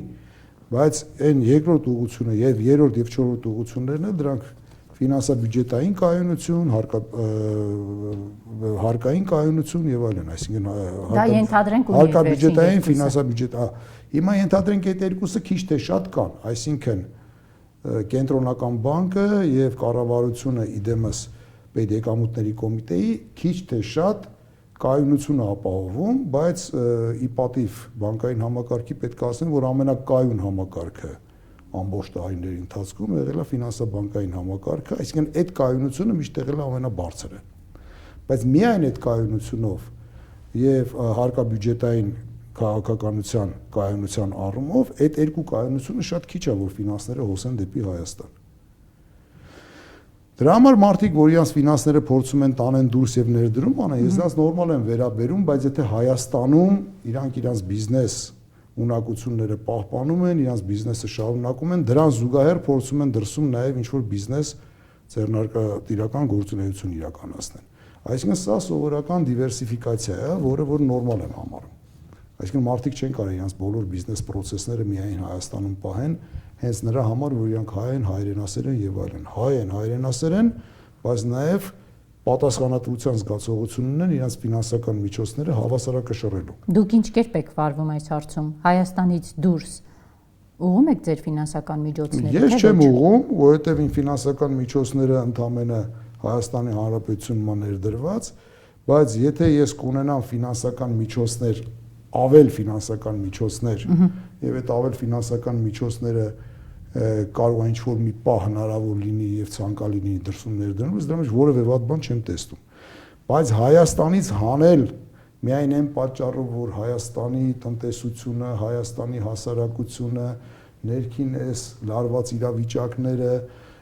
Բայց այն երկրորդ ուղղությունը եւ երրորդ եւ չորրորդ ուղղություններն են, դրանք ֆինանսա-բյուջետային կայունություն, հարկային կայունություն եւ այլն, այսինքն դա ենթադրենք ունի հարկաբյուջետային, ֆինանսա-բյուջետ, հիմա ենթադրենք այդ երկուսը քիչ թե շատ կան, այսինքն կենտրոնական բանկը եւ կառավարությունը իդեմս պետեկամուտների կոմիտեի քիչ թե շատ կայունությունը ապահովում, բայց ի պատիվ բանկային համակարգի պետք է ասեմ, որ ամենակայուն համակարգը ամբողջ տարիների ընթացքում եղել է ֆինանսաբանկային համակարգը, այսինքն այդ կայունությունը միշտ եղել է ամենաբարձրը։ Բայց միայն այդ կայունությունով եւ հարկաբյուջետային քաղաքականության կայունության առումով այդ երկու կայունությունը շատ քիչ է, որ ֆինանսները հոսեն դեպի Հայաստան։ Դրա համար մարդիկ, որ իրանց ֆինանսները փորձում են տանեն դուրս եւ ներդրում անեն, ես դրանց նորմալ եմ վերաբերում, բայց եթե Հայաստանում իրանք իրանց բիզնես ունակությունները պահպանում են, իրանց բիզնեսը շարունակում են, դրան զուգահեռ փորձում են դրսում նաեւ ինչ-որ բիզնես ձեռնարկատիրական գործունեություն իրականացնեն։ Այսինքն սա սովորական դիվերսիֆիկացիա է, որը որ նորմալ եմ համարում։ Այսինքն մարդիկ չեն կարող իրանց բոլոր բիզնես process-ները միայն Հայաստանում պահեն, հենց նրա համար, որ իրանք հայ են, հայրենասեր են եւ այլն։ Հայ են, հայրենասեր են, բայց նաեւ պատասխանատվության զգացողություն ունեն իրանց ֆինանսական միջոցները հավասարակշռելու։ Դուք ինչ կերպ եք վարվում այս հարցում։ Հայաստանից դուրս ուղղում եք ձեր ֆինանսական միջոցները։ Ես չեմ ուղղում, որովհետեւ ին ֆինանսական միջոցները ընդամենը Հայաստանի Հանրապետությունում ներդրված, բայց եթե ես կունենամ ֆինանսական միջոցներ, ավել ֆինանսական միջոցներ, եւ այդ ավել ֆինանսական միջոցները կարող է ինչ-որ մի պահ հնարավոր լինի եւ ցանկալի լինի դրսում ներդրելուց, դրա մեջ որևէ վատ բան չեմ տեսնում։ Բայց Հայաստանից հանել միայն այն պատճառով, որ Հայաստանի տնտեսությունը, Հայաստանի հասարակությունը, ներքին էս լարված իրավիճակները,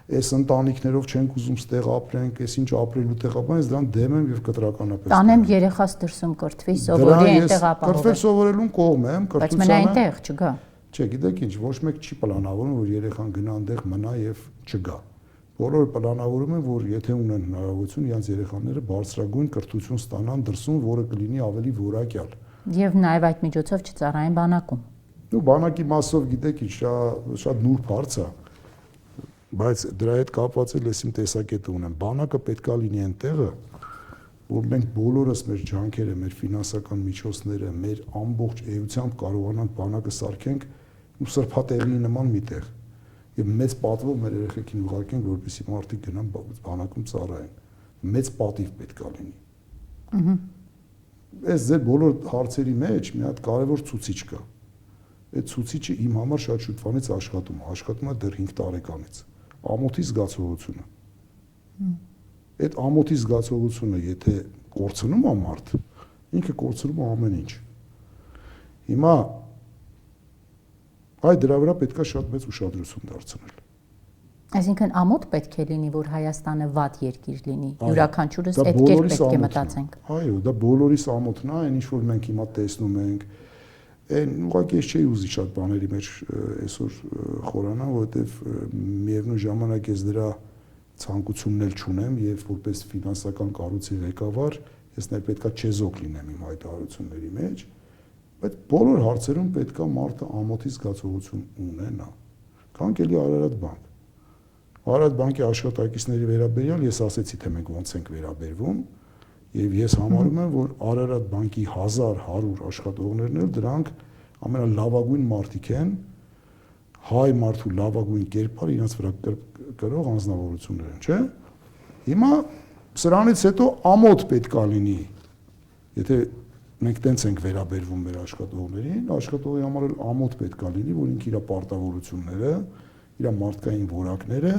այս ընտանիքներով չենք ուզում ստեղ ապրենք, այս ինչ ապրելու տեղ ապրենք, ես դրան դեմ եմ եւ կտրականապես։ Տանեմ երեխաս դրսում կրթվի, սովորի այնտեղ ապահովի։ Կրթվել սովորելուն կողմ եմ, բայց մնա այնտեղ չգա։ Չէ, գիտեք ինչ, ոչ մեկ չի պլանավորում, որ երեխան գնա այնտեղ մնա եւ չգա։ Բոլորը պլանավորում են, որ եթե ունեն հնարավորություն, իրենց երեխաները բարձրագույն կրթություն ստանան դրսում, որը կլինի ավելի որակյալ։ Եվ նաեւ այդ միջոցով չծառայեն բանակում։ Ու բանակի մասով գիտեք ինչ, շատ նուրբ հարց է, բայց դրա հետ կապված էլ ես իմ տեսակետը ունեմ։ Բանակը պետքա լինի այնտեղը, որ մենք բոլորս մեր ջանքերը, մեր ֆինանսական միջոցները, մեր ամբողջ էությամբ կարողանանք բանակը սարքենք ու սրբատեղի նման մի տեղ։ Եվ մեծ պատվով մեր երեխեքին ուղարկենք, որպեսզի մարդիկ գնան բանակում ծառայեն։ Մեծ պատիվ պետքա լինի։ Այս ձեր բոլոր հարցերի մեջ մի հատ կարևոր ցուցիչ կա։ Այդ ցուցիչը իմ համար շատ շուտվանից աշխատում է դեռ 5 տարեկանից։ Ամոթի զգացողությունը։ Այդ ամոթի զգացողությունը, եթե կորցնում է մարդ, ինքը կորցնում է ամեն ինչ։ Հիմա այդ դրա վրա պետք է շատ մեծ ուշադրություն դարձնել։ Այսինքն ամոթ պետք է լինի, որ Հայաստանը վատ երկիր լինի։ Յուրաքանչյուրս այդ կերպ պետք է մտածենք։ Այո, դա բոլորիս ամոթն է, այն ինչ որ մենք հիմա տեսնում ենք։ Այն ուղղակի ես չէի ուզի շատ բաների մեջ այսօր խորանալ, որովհետև միևնույն ժամանակ ես դրա ցանկությունն էլ չունեմ եւ որպես ֆինանսական կառույցի ղեկավար ես նաև պետքա չեզոք լինեմ իմ հայտարարությունների մեջ, բայց բոլոր հարցերում պետքա մարդը ամոթի զգացողություն ունենա։ Կանք էլի Արարատ բանկ։ Արարատ բանկի աշխատակիցների վերաբերյալ ես ասեցի, թե մենք ոնց ենք վերաբերվում, եւ ես համարում եմ, որ Արարատ բանկի 1100 աշխատողներն էլ դրանք ամենալավագույն մարդիկ են, հայ մարդու լավագույն կերպար իրենց վրա կրող անձնավորություններ են, չէ՞։ Հիմա սրանից հետո ամոթ պետք է լինի, եթե մենք տենց ենք վերաբերվում մեր աշխատողներին, աշխատողի համար էլ ամոթ պետք է լինի, որ ինքը իր պարտավորությունները, իր մարդկային որակները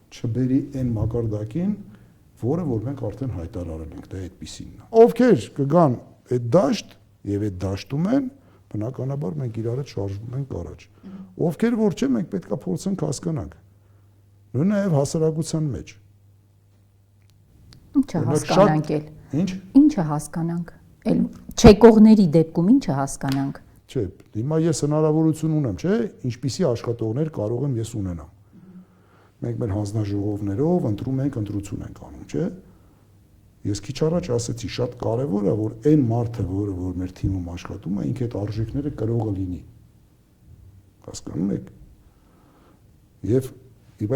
չբերի այն մակարդակին, որը որ մենք արդեն հայտարարել ենք, դա այդպիսինն է։ Ովքեր կգան այդ դաշտ եւ այդ դաշտում են, բնականաբար մենք իրար հետ շարժվում ենք առաջ։ Ովքեր որ չէ, մենք պետքա փորձենք հասկանանք։ Նույն նաեւ հասարակության մեջ։ Ինչը հասկանանք էլ։ Ինչ։ Ինչը հասկանանք։ Էլ չեկողների դեպքում ինչը հասկանանք։ Չէ, հիմա ես հնարավորություն ունեմ, չէ, ինչպիսի աշխատողներ կարող եմ ես ունենամ։ Մենք մեր հանձնաժողովներով ընտրում ենք, ընտրություն ենք անում, չէ։ Ես քիչ առաջ ասեցի, շատ կարևոր է, որ այն մարդը, որ մեր թիմում աշխատում է, ինքը այդ արժեքները կրողը լինի։ Հասկանում եք։ Եվ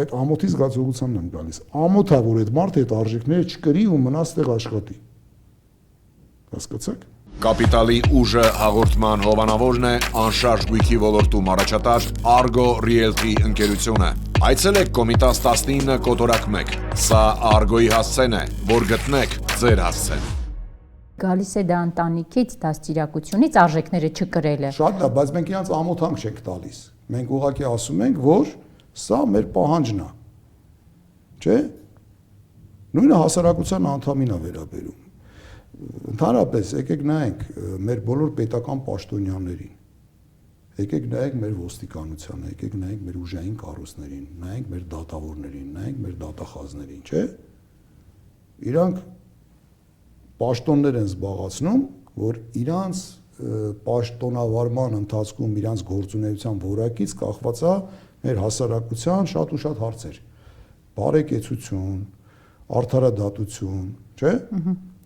այդ ամոթի զգացողությանն եմ գալիս։ Ամոթ է, որ այդ մարդը այդ արժեքները չկրի ու մնա ստեղ աշխատի։ Հասկացաք։ Կապիտալի ուժը հաղորդման հովանավորն է անշարժ գույքի ոլորտում առաջատար Argo Realty ընկերությունը։ Այցելեք Կոմիտաս 19 կոտորակ 1։ Սա Արգոյի հասցեն է, որ գտնեք ձեր հասցեն։ Գալիս է դա ընտանիքից, դաստիարակությունից, արժեքները չկրելը։ Շատ լավ, բայց մենք իրանց ամոթանք չենք տալիս։ Մենք ուղղակի ասում ենք, որ սա մեր պահանջն է։ Չէ՞։ Նույնը հասարակության անդամին է վերաբերում։ Ընդհանրապես եկեք նայենք մեր բոլոր պետական պաշտոնյաներին։ Եկեք նայենք մեր ոստիկանությանը, եկեք նայենք մեր ուժային կառույցներին, նայենք մեր դատավորներին, նայենք մեր դատախազներին, չէ՞։ Իրանք պաշտոններ են զբաղացնում, որ իրանց պաշտոնավարման ընթացքում իրանց գործունեության որակից կախված է մեր հասարակության շատ ու շատ հարցեր։ Բարեկեցություն, արդարադատություն, չէ՞։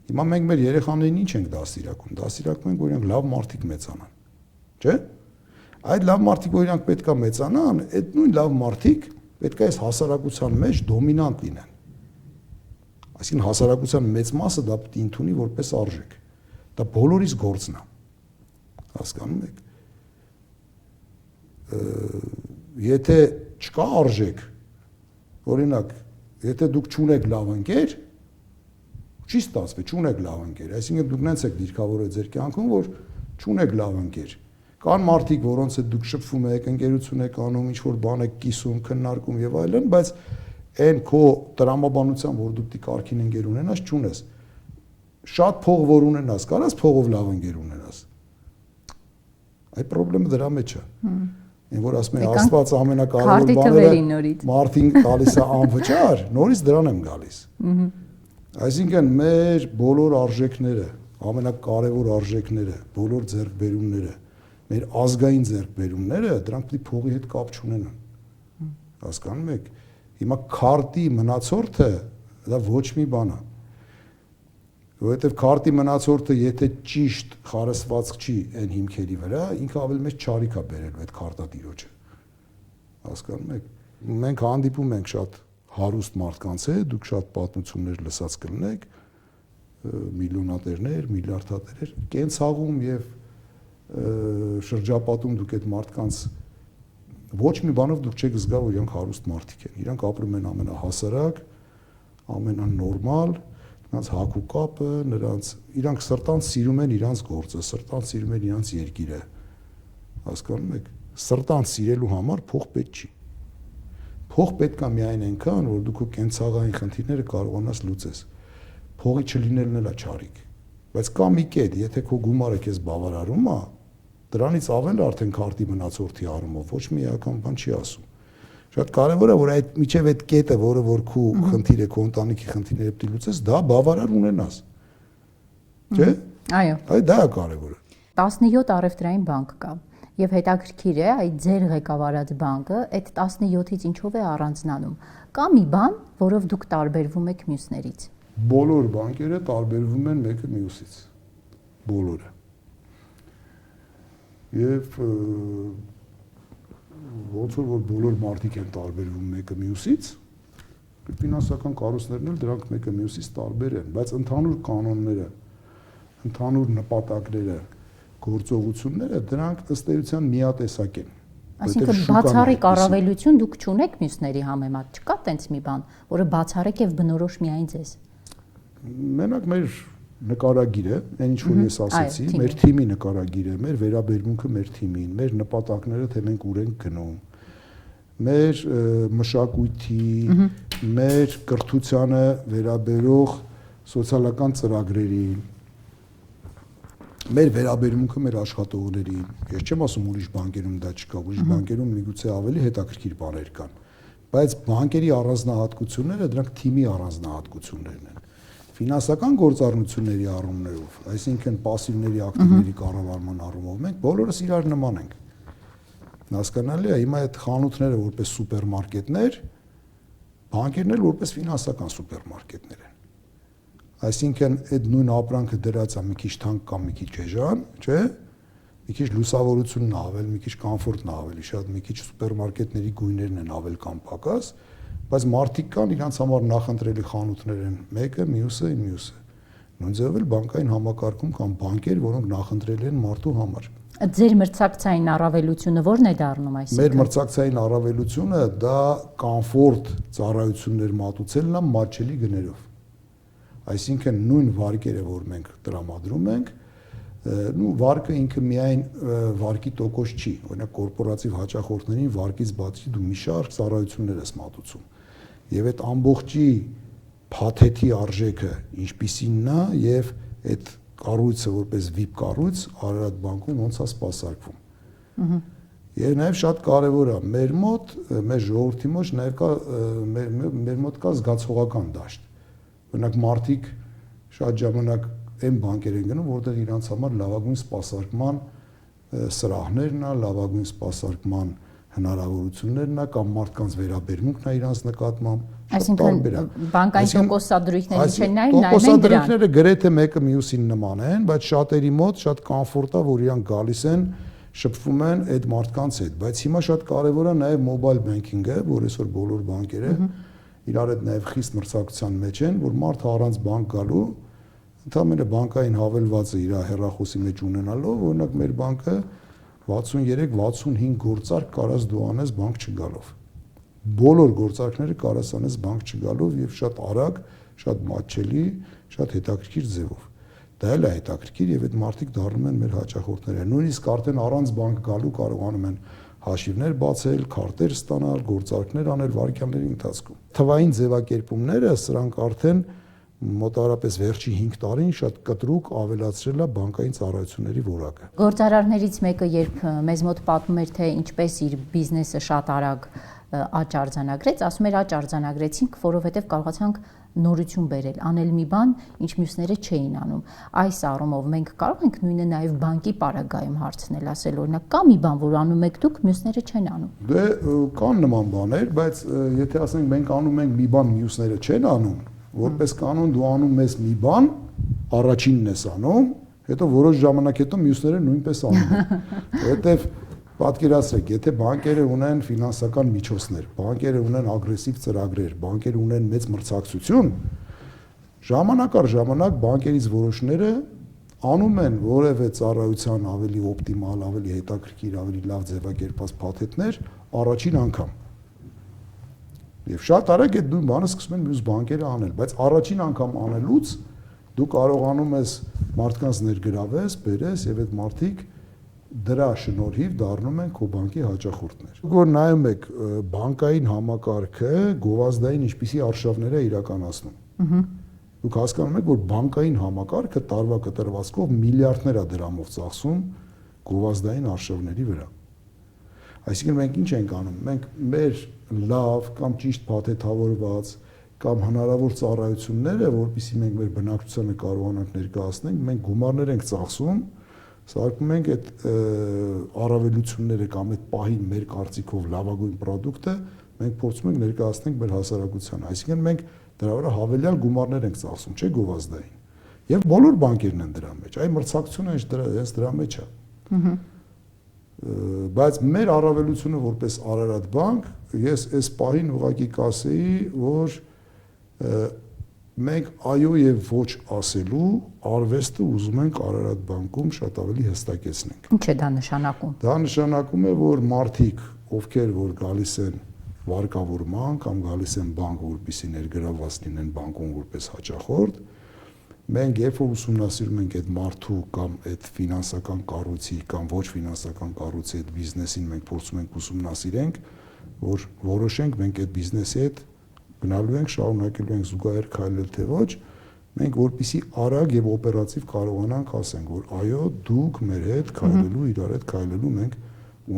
Հիմա մենք մեր երեխաներին ինչ ենք դաստիարակում։ Դաստիարակում ենք, որ իրանք լավ մարդիկ մեծանան։ Չէ՞։ Այդ լավ մարդիկ, որ իրանք պետքա մեծանան, այդ նույն լավ մարդիկ պետքա այս հասարակության մեջ դոմինանտ լինեն։ Այսինքն հասարակության մեծ մասը դա պետք է ընդունի որպես արժեք։ Դա բոլորիս գործն է։ Հասկանում եք։ Եթե չկա արժեք, օրինակ, եթե դուք չունեք լավ ընկեր, չի ստացվի, չունեք լավ ընկեր, այսինքն դուք նենց եք դիրքավորել ձեր կյանքում, որ չունեք լավ ընկեր։ Կան մարդիկ, որոնց հետ դուք շփվում եք, ընկերություն եք անում, ինչ-որ բան եք կիսում, քննարկում եւ այլն, բայց այն քո տրամաբանությամբ, որ դու պետք է կարքին ընկեր ունենաս, չունես։ Շատ փող որ ունենաս, կարաս փողով լավ ընկեր ունենաս։ Այդ խնդրեմը դրա մեջ է։ Այն որ ասում են Աստված ամենակարևոր բաները մարդին տալիս է անվճար, նորից դրան եմ գալիս։ Այսինքն մեր բոլոր արժեքները, ամենակարևոր արժեքները, բոլոր ձեռքբերումները, մեր ազգային ձեռքբերումները, դրանք պետք է փողի հետ կապ չունենան։ Հասկանում եք։ Հիմա քարտի մնացորդը դա ոչ մի բան է։ Որովհետև քարտի մնացորդը եթե ճիշտ խարսվածք չի այն հիմքերի վրա, ինքը ավելի մեծ չարիք է բերելու այդ քարտատիրոջը։ Հասկանում եք։ Մենք հանդիպում ենք շատ հարուստ մարդկանց հետ, դուք շատ պատմություններ լսած կլինեք, միլիոնատերներ, միլիարդատերեր, կենցաղում եւ շրջապատում դուք այդ մարդկանց ոչ մի բանով դուք չեք զգա, որ իրանք հարուստ մարդիկ են։ Իրանք ապրում են ամենահասարակ, ամենանորմալ, նրանց հագու կապը, իրանք սրտանց սիրում են իրանց գործը, սրտանց սիրում են իրանց երկիրը։ Հասկանում եք։ Սրտանց սիրելու համար փող պետք չի։ Փող պետք է միայն այնքան, որ դու քո կենցաղային խնդիրները կարողանաս լուծես։ Փողի չլինելն էլ է չարիք։ Բայց կա մի կետ, եթե քո գումարը քեզ բավարարում է, դրանից ավել արդեն քարտի մնացորդի առումով ոչ մի անգամ բան չի ասում։ Շատ կարևոր է, որ այդ միջև այդ կետը, որը որ քո խնդիրը, քո ընտանիքի խնդիրները պետք է լուծես, դա բավարար ունենաս։ Չէ՞։ Այո։ Այդ դա է կարևորը։ 17 առևտրային բանկ կա։ Եվ հետաքրքիր է, այդ ձեր ղեկավարած բանկը այդ 17-ից ինչով է առանձնանում։ Կա մի բան, որով դուք տարբերվում եք մյուսներից։ Բոլոր բանկերը տարբերվում են մեկը մյուսից։ Բոլորը։ Եվ ոնց որ բոլոր մարդիկ են տարբերվում մեկը մյուսից, ֆինանսական կառույցներն էլ դրանք մեկը մյուսից տարբեր են, բայց ընդհանուր կանոնները, ընդհանուր նպատակները, գործողությունները դրանք ըստ էության միատեսակ են։ Այսինքն բացառիկ առավելություն դուք չունեք մյուսների համեմատ, չկա տենց մի բան, որը բացառիկ եւ բնորոշ միայն ձեզ։ Մենակ մեր նկարագիրը, այն ինչ որ ես ասացի, մեր թիմի նկարագիրը, մեր վերաբերմունքը մեր թիմին, մեր նպատակները, թե մենք ուր ենք գնում, մեր մշակույթի, մեր կրթությանը վերաբերող սոցիալական ծրագրերին, մեր վերաբերմունքը մեր աշխատողներին։ Ես չեմ ասում ուրիշ բանկերում դա չկա, ուրիշ բանկերում միգուցե ավելի հետաքրքիր բաներ կան, բայց բանկերի առանձնահատկությունները դրանք թիմի առանձնահատկություններն են։ Ֆինանսական գործառնությունների առումներով, այսինքն пассивների ակտիվների կառավարման առումով մենք բոլորս իրար նման ենք։ Հասկանալի է, հիմա այդ խանութները որպես սուպերմարկետներ, բանկերն էլ որպես ֆինանսական սուպերմարկետներ են։ Այսինքն այդ նույն ապրանքը դրած է մի քիչ թանկ կամ մի քիչ էժան, չէ՞։ Մի քիչ լուսավորությունն ավել, մի քիչ կոմֆորտն ավելի շատ, մի քիչ սուպերմարկետների գույներն են ավել կամ պակաս, բայց մարդիկ կան իրանց համար նախընտրելի խանութներ են, մեկը, մյուսը։ Նույն ձևով էլ բանկային համակարգում կան բանկեր, որոնք նախընտրել են մարդու համար։ Ձեր մրցակցային առավելությունը ո՞րն է դառնում այսինքն։ Մեր մրցակցային առավելությունը դա կոմֆորտ ծառայություններ մատուցելն է մատչելի գներով։ Այսինքն նույն վարկերը, որ մենք տրամադրում ենք, վարկը ինքը միայն վարկի տոկոս չի, օրինակ կորպորատիվ հաճախորդներին վարկից բացի դու մի շարք ծառայություններ ես մատուցում։ Եվ այդ ամբողջի փաթեթի արժեքը ինչպիսինն է եւ այդ կառույցը որպես VIP կառույց Արարատ բանկում ոնց է սպասարկվում։ Եվ նաեւ շատ կարեւոր է մեր մոտ, մեր ժողովրդի մոտ նաեւ կա մեր մոտ կա զգացողական դաշտ։ Օրինակ մարդիկ շատ ժամանակ այն բանկեր են գնում, որտեղ իրանց համար լավագույն սպասարկման սրահներն է, լավագույն սպասարկման հնարավորություններն է կամ մարդկանց վերաբերմունքն է իրանց նկատմամբ։ Այսինքն բանկային տոկոսադրույքների չեն նայում դրան։ Տոկոսադրույքները գրեթե մեկը մյուսին նման են, բայց շատերի մոտ շատ կոմֆորտ է, որ իրանք գալիս են, շփվում են այդ մարդկանց հետ, բայց հիմա շատ կարևոր է նաև մոբայլ բանկինգը, որ այսօր բոլոր բանկերը իրար հետ նաև խիստ մրցակցության մեջ են, որ մարդը առանց բանկ գալու ընդհանրապես բանկային հավելվածը իր հեռախոսի մեջ ունենալով, օրինակ մեր բանկը 63-65 գործարք կարաս դու անես բանկ չգալով։ Բոլոր գործարքները կարաս անես բանկ չգալով եւ շատ արագ, շատ մատչելի, շատ հետաքրքիր ձևով։ Դա էլ է հետաքրքիր եւ այդ մարդիկ դառնում են մեր հաճախորդները։ Նույնիսկ արդեն առանց բանկ գալու կարողանում են հաշիվներ բացել, քարտեր ստանալ, գործարքներ անել վարկյանների ընթացքում։ Թվային ձևակերպումները սրանք արդեն մոտավորապես վերջի 5 տարին շատ կտրուկ ավելացրել է բանկային ծառայությունների որակը։ Գործարարներից մեկը երբ մեզ մոտ պատմում էր, թե ինչպես իր բիզնեսը շատ արագ աճ արձանագրեց, ասում էր աճ արձանագրեցինք, որովհետև կարողացանք նորություն բերել, անել մի բան, ինչ մյուսները չէին անում։ Այս առումով մենք կարող ենք նույնը նաև բանկի պարագայում հարցնել, ասել օրինակ կա մի բան, որ անում եք դուք, մյուսները չեն անում։ Դե կան նման բաներ, բայց եթե ասենք մենք անում ենք մի բան, մյուսները չեն անում, որպես կանոն դու անում ես մի բան, առաջինն ես անում, հետո որոշ ժամանակ հետո մյուսները նույնպես անում են։ Որովհետև պատկերացրեք, եթե բանկերը ունեն ֆինանսական միջոցներ, բանկերը ունեն ագրեսիվ ծրագրեր, բանկերը ունեն մեծ մրցակցություն, ժամանակ առ ժամանակ բանկերից որոշները անում են որևէ ծառայության ավելի օպտիմալ, ավելի հետաքրքիր, ավելի լավ ձևակերպված փաթեթներ առաջին անգամ։ Եվ շատ արագ այդ նույն բանը սկսում են մյուս բանկերը անել, բայց առաջին անգամ անելուց դու կարողանում ես մարդկանց ներգրավես, բերես եւ այդ մարդիկ դրա շնորհիվ դառնում են քո բանկի հաճախորդներ։ Որ նայում եք բանկային համակարգը գովազդային ինչպիսի արշավներ է իրականացնում։ Դուք հասկանում եք, որ բանկային համակարգը տարվա կտրվածքով միլիարդներ է դրամով ծախսում գովազդային արշավների վրա։ Այսինքն մենք ինչ ենք անում։ Մենք մեր լավ կամ ճիշտ փաթեթավորված կամ հնարավոր ծառայությունները, որովհետեւ մենք մեր բնակչությանը կարողանանք ներկայացնենք, մենք գումարներ ենք ծախսում, սարքում ենք այդ առավելությունները կամ այդ պահին մեր կարծիքով լավագույն պրոդուկտը մենք փորձում ենք ներկայացնենք մեր հասարակությանը։ Այսինքն մենք դրա վրա հավելյալ գումարներ ենք ծախսում, չէ՞ գովազդային։ Եվ բոլոր բանկերն են դրա մեջ։ Այ մրցակցությունը հենց դրա մեջ է։ Բայց մեր առավելությունը որպես Արարատ բանկ, ես այս պահին ուղղակի կասեի, որ մենք այո եւ ոչ ասելու արվեստը ուզում ենք Արարատ բանկում շատ ավելի հստակեցնենք։ Ինչ է դա նշանակում։ Դա նշանակում է, որ մարդիկ, ովքեր որ գալիս են վարկավորման կամ գալիս են բանկ, որպեսզի ներգրավված լինեն բանկում որպես հաճախորդ, մենք երբ որ ուսումնասիրում ենք այդ մարդու կամ այդ ֆինանսական կառույցի կամ ոչ ֆինանսական կառույցի այդ բիզնեսին մենք փորձում ենք ուսումնասիրենք, որ որոշենք մենք այդ բիզնեսի հետ գնալու ենք, շարունակելու ենք զուգահեռ քայլել թե ոչ, մենք որպեսզի արագ եւ օպերատիվ կարողանանք ասենք, որ այո, դուք մեր հետ քայլելու, իրար հետ քայլելու մենք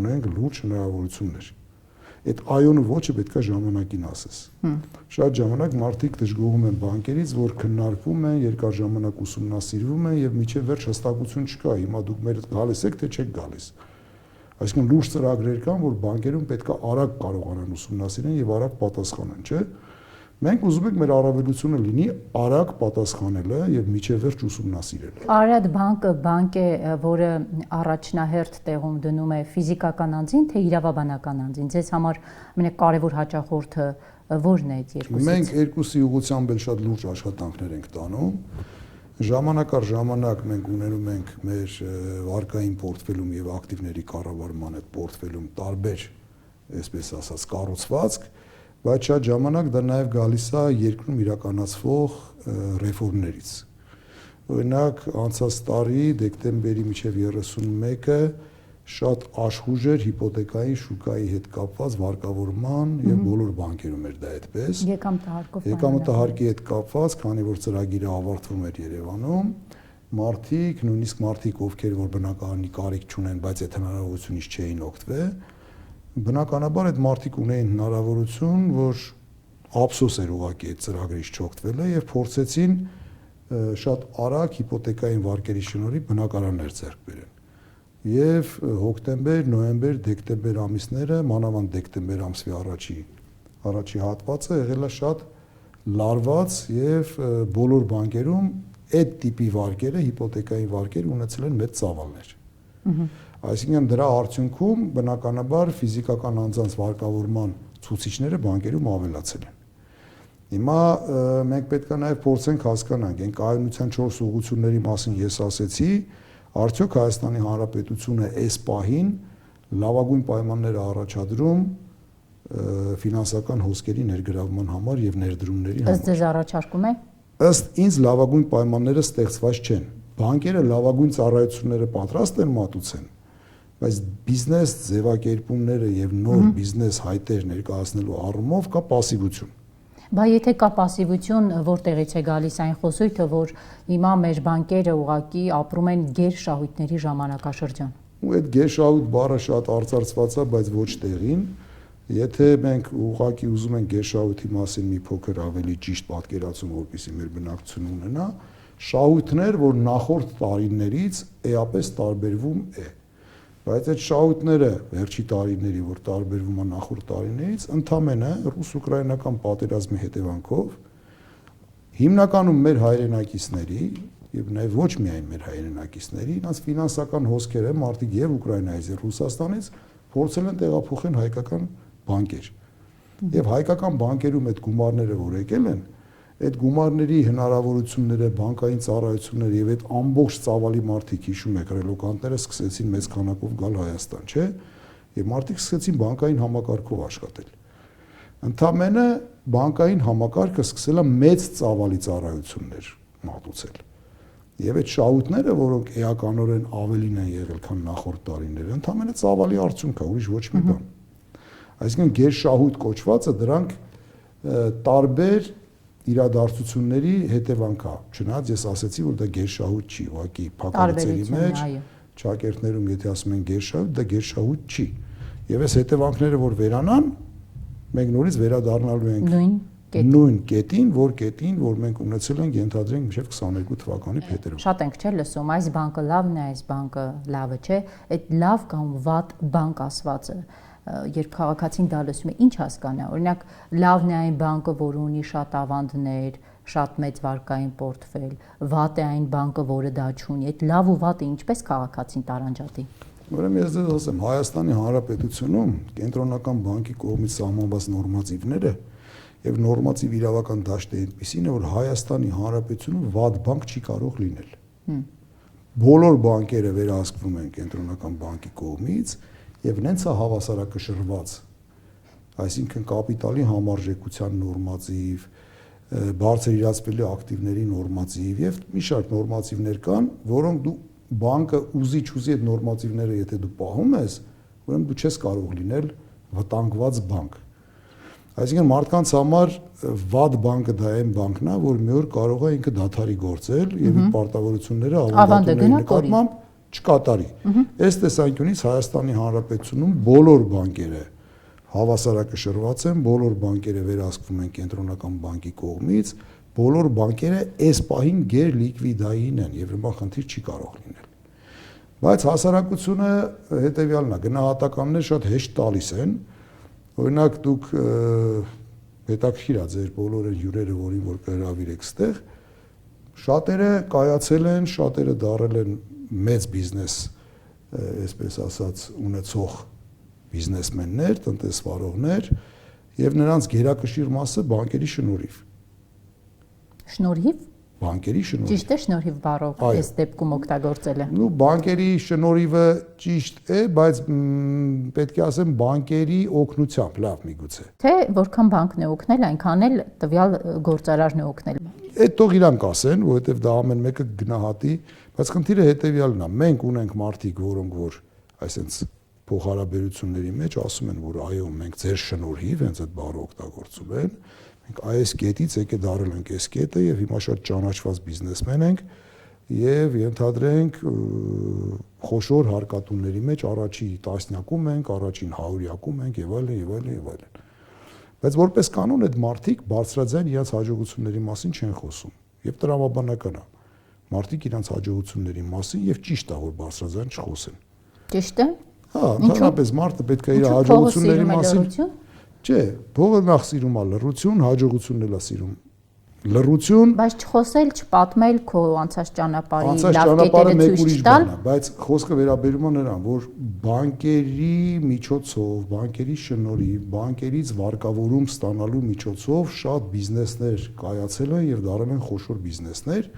ունենք լուրջ հնարավորություններ։ Այդ այոնը ոչը պետքա ժամանակին ասես։ Շատ ժամանակ մարդիկ դժգոհում են բանկերից, որ քննարկվում են, երկար ժամանակ ուսումնասիրվում են եւ միջև վերջ հստակություն չկա։ Հիմա դուք մեր գալիս եք, թե չեք գալիս։ Այսինքն լուրջ ծրագրեր կան, որ բանկերում պետքա արագ կարողանան ուսումնասիրեն եւ արագ պատասխանեն, չէ՞։ Մենք ուզում ենք մեր առավելությունը լինի արագ պատասխանելը եւ միջև վերջ ուսումնասիրելը։ Արարատ բանկը բանկ է, որը առաջնահերթ տեղում դնում է ֆիզիկական անձին, թե իրավաբանական անձին։ Ձեզ համար ամենակարևոր հաճախորդը ո՞րն է այդ երկուսից։ Մենք երկուսի ուղղությամբ էլ շատ լուրջ աշխատանքներ ենք տանում։ Ժամանակ առ ժամանակ մենք ունենում ենք մեր վարկային պորտֆելում եւ ակտիվների կառավարման այդ պորտֆելում տարբեր, այսպես ասած, կառուցվածք, բայց շատ ժամանակ դա նաեւ գալիս է երկրում իրականացվող ռեֆորմներից։ Օրինակ, անցած տարի դեկտեմբերի մինչև 31-ը շատ աշխուժ էր հիպոթեկային շուկայի հետ կապված վարկավորման եւ բոլոր բանկերում էր դա այդպես։ Եկամտահարկի հետ կապված, քանի որ ծրագիրը ավարտվում էր Երևանում, մարդիկ, նույնիսկ մարդիկ, ովքեր որ բնակարանի կարիք չունեն, բայց այդ հնարավորությունից չէին օգտվել, բնականաբար այդ մարդիկ ունեին հնարավորություն, որ ափսոս էր ուղղակի այդ ծրագրից չօգտվելը եւ փորձեցին շատ արագ հիպոթեկային վարկերի շնորհիվ բնակարաններ ձեռք բերեն։ Եվ հոկտեմբեր, նոյեմբեր, դեկտեմբեր ամիսները, մանավանդ դեկտեմբեր ամսվի առաջի հատվածը եղել է շատ լարված եւ բոլոր բանկերում այդ տիպի վարկերը, հիպոթեկային վարկեր ունեցել են մեծ ծավալներ։ Այսինքն դրա արդյունքում բնականաբար ֆիզիկական անձանց վարկավորման ցուցիչները բանկերում ավելացել են։ Հիմա մենք պետք է նաև փորձենք հասկանանք, այն կայունության 4 ուղղությունների մասին ես ասեցի, արդյոք Հայաստանի Հանրապետությունը այս պահին լավագույն պայմաններ է առաջադրում ֆինանսական հոսքերի ներգրավման համար եւ ներդրումների համար։ Ըստ ձեզ առաջարկում է։ Ըստ ինձ լավագույն պայմանները ստեղծված չեն։ Բանկերը լավագույն ծառայությունները պատրաստ են մատուցեն, բայց բիզնես ձևակերպումները եւ նոր բիզնես հայտեր ներկայացնելու առումով կա պասիվություն։ Բա եթե կա պասիվություն, որտեղից է գալիս այն խոսույթը, որ հիմա մեր բանկերը ուղղակի ապրում են գերշահույթների ժամանակաշրջան։ Ու այդ գերշահույթ բառը շատ արծարծված է, բայց ոչ տեղին։ Եթե մենք ուղղակի ուզում ենք գերշահույթի մասին մի փոքր ավելի ճիշտ պատկերացում, որպեսզի մեր բնակչությունը ունենա, շահույթներ, որ նախորդ տարիներից էապես տարբերվում է։ Բայց այդ շահույթները վերջի տարիների, որ տարբերվում են նախորդ տարիներից, ընդամենը ռուս-ուկրաինական պատերազմի հետևանքով հիմնականում մեր հայրենակիցների եւ նաեւ ոչ միայն մեր հայրենակիցների, նրանց ֆինանսական հոսքերը մարդիկ եւ Ուկրաինայից եւ Ռուսաստանից փորձել են տեղափոխել հայկական բանկեր։ Եվ հայկական բանկերում այդ գումարները, որ եկել են, այդ գումարների հնարավորությունները, բանկային ծառայությունները եւ այդ ամբողջ ծավալի մարդիկ, հիշում եք, ռելոկանտները սկսեցին մեծ քանակով գալ Հայաստան, չէ՞։ Եվ մարդիկ սկսեցին բանկային համակարգով աշխատել։ Ընդամենը բանկային համակարգը սկսել է մեծ ծավալի ծառայություններ մատուցել։ Եվ այդ շահույթները, որոնք էականորեն ավելին են եղել, քան նախորդ տարիները, ընդամենը ծավալի արդյունք է, ուրիշ ոչ մի բան։ Այսինքն գերշահույթ կոչվածը դրանք տարբեր իրադարձությունների հետևանք է։ Չնայած ես ասացի, որ դա գերշահույթ չի, ուղղակի փակալիցերի մեջ, ճակերտներում եթե ասում են գերշահույթ, դա գերշահույթ չի։ Եվ այս հետևանքները, որ վերանան, մենք նորից վերադառնալու ենք նույն կետին, որ մենք ունեցել ենք, ենթադրենք, մինչև 22 թվականի փետրվար։ Շատ ենք չէ լսում, այս բանկը լավն է, այս բանկը լավը չէ, այդ լավ կամ վատ բանկ ասվածը երբ քաղաքացին դա լսում է, ինչ հասկանա։ Օրինակ, լավն է այն բանկը, որ ունի շատ ավանդներ, շատ մեծ վարկային պորտֆել, վատ է այն բանկը, որը դա չունի։ Այդ լավ ու վատը ինչպես քաղաքացին տարանջատի։ Ուրեմն ես ձեզ ասեմ, Հայաստանի Հանրապետությունում կենտրոնական բանկի կողմից սահմանված նորմատիվները եւ նորմատիվ իրավական դաշտը այնպեսին է, որ Հայաստանի Հանրապետությունում վատ բանկ չի կարող լինել։ Բոլոր բանկերը վերահսկվում են կենտրոնական բանկի կողմից եւ նենց է հավասարակշռված, այսինքն կապիտալի համարժեքության նորմատիվ, բարձր իրացվելի ակտիվների նորմատիվ եւ մի շարք նորմատիվներ կան, որոնք դու բանկը ուզի չուզի այդ նորմատիվները եթե դու պահում ես, ուրեմն դու չես կարող լինել վտանգված բանկ։ Այսինքն մարդկանց համար վատ բանկը դա այն բանկն է, որ մի օր կարող է ինքը դադարի գործել եւ իր պարտավորությունները ավանդատուների նկատմամբ չկատարի։ Այս տեսանկյունից Հայաստանի Հանրապետությունում բոլոր բանկերը հավասարակշռված են, բոլոր բանկերը վերահսկվում են կենտրոնական բանկի կողմից, բոլոր բանկերը այս պահին գերլիկվիդային են եւ հիմա խնդիր չի կարող լինել։ Բայց հասարակությունը հետեւյալն է, գնահատականներ շատ հեշտ տալիս են։ Օրինակ դուք հետաքրքիր է ձեր բոլոր հյուրերը, որին որ կհրավիրեք ստեղ, շատերը կայացել են, շատերը դարել են մեծ բիզնես, այսպես ասած, ունեցող բիզնեսմեններ, տնտեսվարողներ եւ նրանց գերակշիռ մասը բանկերի շնորհիվ։ Շնորհիվ։ բանկերի շնորհիվ։ Ճիշտ է, շնորհիվ բառով այս դեպքում օգտագործել է։ Ну, բանկերի շնորհիվը ճիշտ է, բայց պետք է ասեմ բանկերի օգնությամբ, լավ միգուցե։ Թե որքան բանկն է օգնել, այնքան էլ տվյալ գործարարն է օգնել։ Այդ թող իրանք ասեն, որովհետև դա ամեն մեկը գնահատի, բայց խնդիրը հետևյալն է. մենք ունենք մարդիկ, որոնք որ այսպես փոխհարաբերությունների մեջ ասում են, որ այո, մենք ձեր շնորհիվ հենց այդ բառը օգտագործում են, մենք այս կետից եկե դարել ենք այս կետը եւ հիմա շատ ճանաչված բիզնեսմեն ենք եւ ենթադրենք խոշոր հարկատուների մեջ առաջի տասնյակում ենք, առաջին 100-յակում ենք եւ այլն եւ այլն եւ այլն։ Բայց որպես կանոն այդ մարդիկ բարձրաձայն իրենց հաջողությունների մասին չեն խոսում եւ տրամաբանական է։ Մարդիկ իրենց հաջողությունների մասին եւ ճիշտ է որ բարձրաձայն չխոսեն։ Ճիշտ է։ Հա, ընդհանրապես մարդը պետք է իր հաջողությունների մասին Չէ, փողը նախ սիրում է լռություն, հաջողությունն էլ է սիրում լռություն, բայց չխոսել, չպատմել քո անցած ճանապարհի լավ կետերը ցույց տալ, բայց խոսքը վերաբերում է նրան, որ բանկերի միջոցով, բանկերի շնորհիվ, բանկերից վարկավորում ստանալու միջոցով շատ բիզնեսներ կայացել են եւ դարել են խոշոր բիզնեսներ,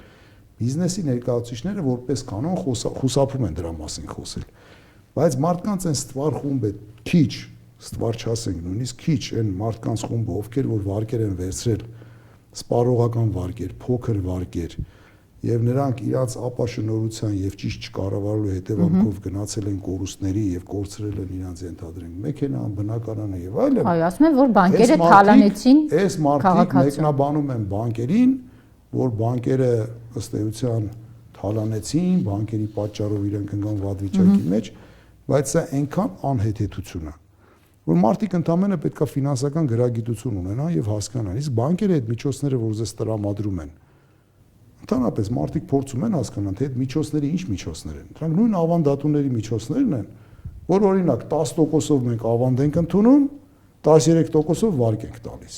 բիզնեսի ներկայացուցիչները որպես կանոն խուսափում են դրա մասին խոսել։ Բայց մարդկանց այն ստվար խումբ է քիչ, ստվար չասենք, նույնիսկ քիչ այն մարդկանց խումբը, ովքեր որ վարկեր են վերցրել սպառողական վարկեր, փոքր վարկեր եւ նրանք իրաց ապաշնորհության եւ ճիշտ չկառավարելու հետևանքով գնացել են կորուստների եւ կորցրել են իրաց ենթադրենք մեքենան, բնակարանը եւ այլն։ Այո, ասում են, որ բանկերը թալանեցին այս մարդիկ մեկնաբանում են բանկերին, որ բանկերը ըստ էության թալանեցին, բանկերի պատճառով իրենք ընկան վատ վիճակի մեջ, բայց սա այնքան անհեթեթություն է որ մարդիկ ընդամենը պետքա ֆինանսական գրագիտություն ունենան եւ հասկանան, իսկ բանկերը այդ միջոցները, որ զես տրամադրում են, ընդհանրապես մարդիկ փորձում են հասկանալ, թե այդ միջոցները ինչ միջոցներ են։ Դրանք նույն ավանդատուների միջոցներն են, որ օրինակ 10%-ով մենք ավանդ ենք ընդունում, 13%-ով վարկ ենք տալիս։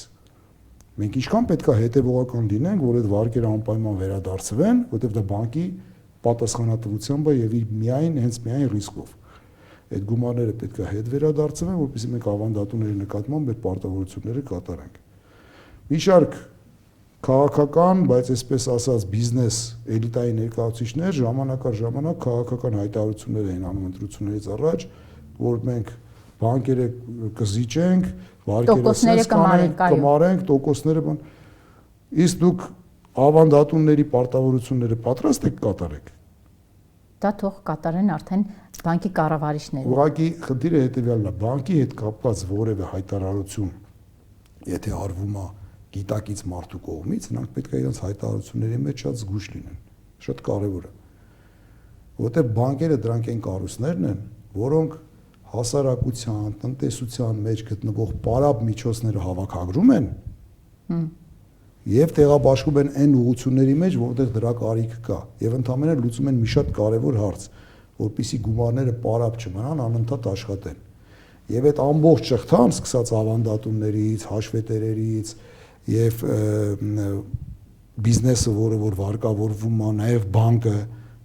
Մենք ինչքան պետքա հետևողական լինենք, որ այդ վարկերը անպայման վերադարձվեն, որտեղ դա բանկի պատասխանատվությամբ է եւ միայն հենց միայն ռիսկով։ Այդ գումարները պետք է հետ վերադարձվեն, որպեսզի մենք ավանդատուների նկատմամբ մեր պարտավորությունները կատարենք։ Մի շարք քաղաքական, բայց այսպես ասած բիզնես էլիտայի ներկայացուցիչներ ժամանակ առ ժամանակ քաղաքական հայտարարություններ են անում ընտրություններից առաջ, որ մենք բանկերը կզիջենք, վարկերը կմարենք, տոկոսները բան։ Իսկ դուք ավանդատուների պարտավորությունները պատրաստ եք կատարեք։ Դա թող կատարեն արդեն բանկի կառավարիչները։ Ուղղակի խնդիրը հետևյալն է, բանկի հետ կապված որևէ հայտարարություն, եթե արվում է գիտակից մարդու կողմից, նրանք պետք է իրենց հայտարարությունների մեջ շատ զգույշ լինեն, շատ կարևոր է։ Որտեղ բանկերը դրանք այն կառույցներն են, որոնք հասարակության, տնտեսության մեջ գտնվող պարապ միջոցները հավաքագրում են եւ տեղաբաշխում են այն ուղղությունների մեջ, որտեղ դրա կարիքը կա, եւ ընդհանրապես լուծում են մի շատ կարևոր հարց, որպեսզի գումարները պարապ չմնան, անընդհատ աշխատեն։ Եվ այդ ամբողջ շղթան, սկսած ավանդատուններից, հաշվետերերից եւ բիզնեսը, որը որ վարկավորվում է, նաեւ բանկը,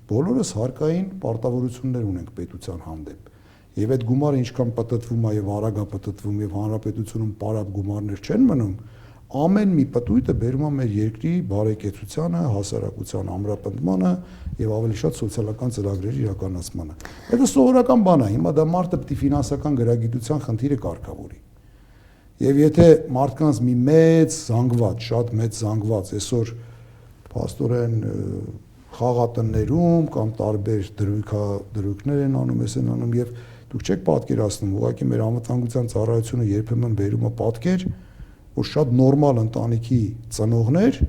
բոլորս հարկային պարտավորություններ ունենք պետության հանդեպ։ Եվ այդ գումարը ինչքան պատտվում է եւ արագ է պատտվում եւ հանրապետությունում պարապ գումարներ չեն մնում, ամեն մի պտույտը բերում է մեր երկրի բարեկեցությանը, հասարակության ամրապնդմանը եւ ավելի շատ սոցիալական ծրագրերի իրականացմանը։ Դա սովորական բան է, հիմա դա մարդը պետք է ֆինանսական գրագիտության խնդիրը կարգավորի։ Եվ եթե մարդկանց մի մեծ զանգված, շատ մեծ զանգված այսօր փաստորեն խաղատներում կամ տարբեր դրույքներ են անում, էսեն անում եւ դուք չեք պատկերացնում, ուղղակի մեր անվտանգության ծառայությունը երբեմն բերում է պատկեր, որ շատ նորմալ ընտանիքի ծնողներ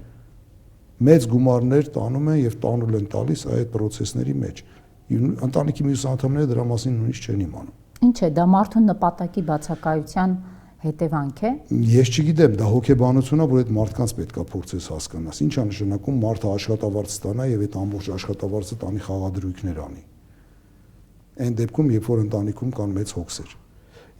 մեծ գումարներ տանում են եւ տանուլ են տալիս այդ process-ների մեջ։ Ընտանիքի մյուս անդամները դրա մասին նույնիսկ չեն իմանում։ Ինչ է դա մարդու նպատակի բացակայության հետևանք է։ Ես չգիտեմ, դա հոգեբանություն է, որ այդ մարդկանց պետքա փորձես հասկանաս։ Ինչ է նշանակում մարդը աշխատավարձ ստանա եւ այդ ամբողջ աշխատավարձը տանի խաղադրույքներ անի։ Այն դեպքում, երբ որ ընտանիքում կան մեծ հոգսեր։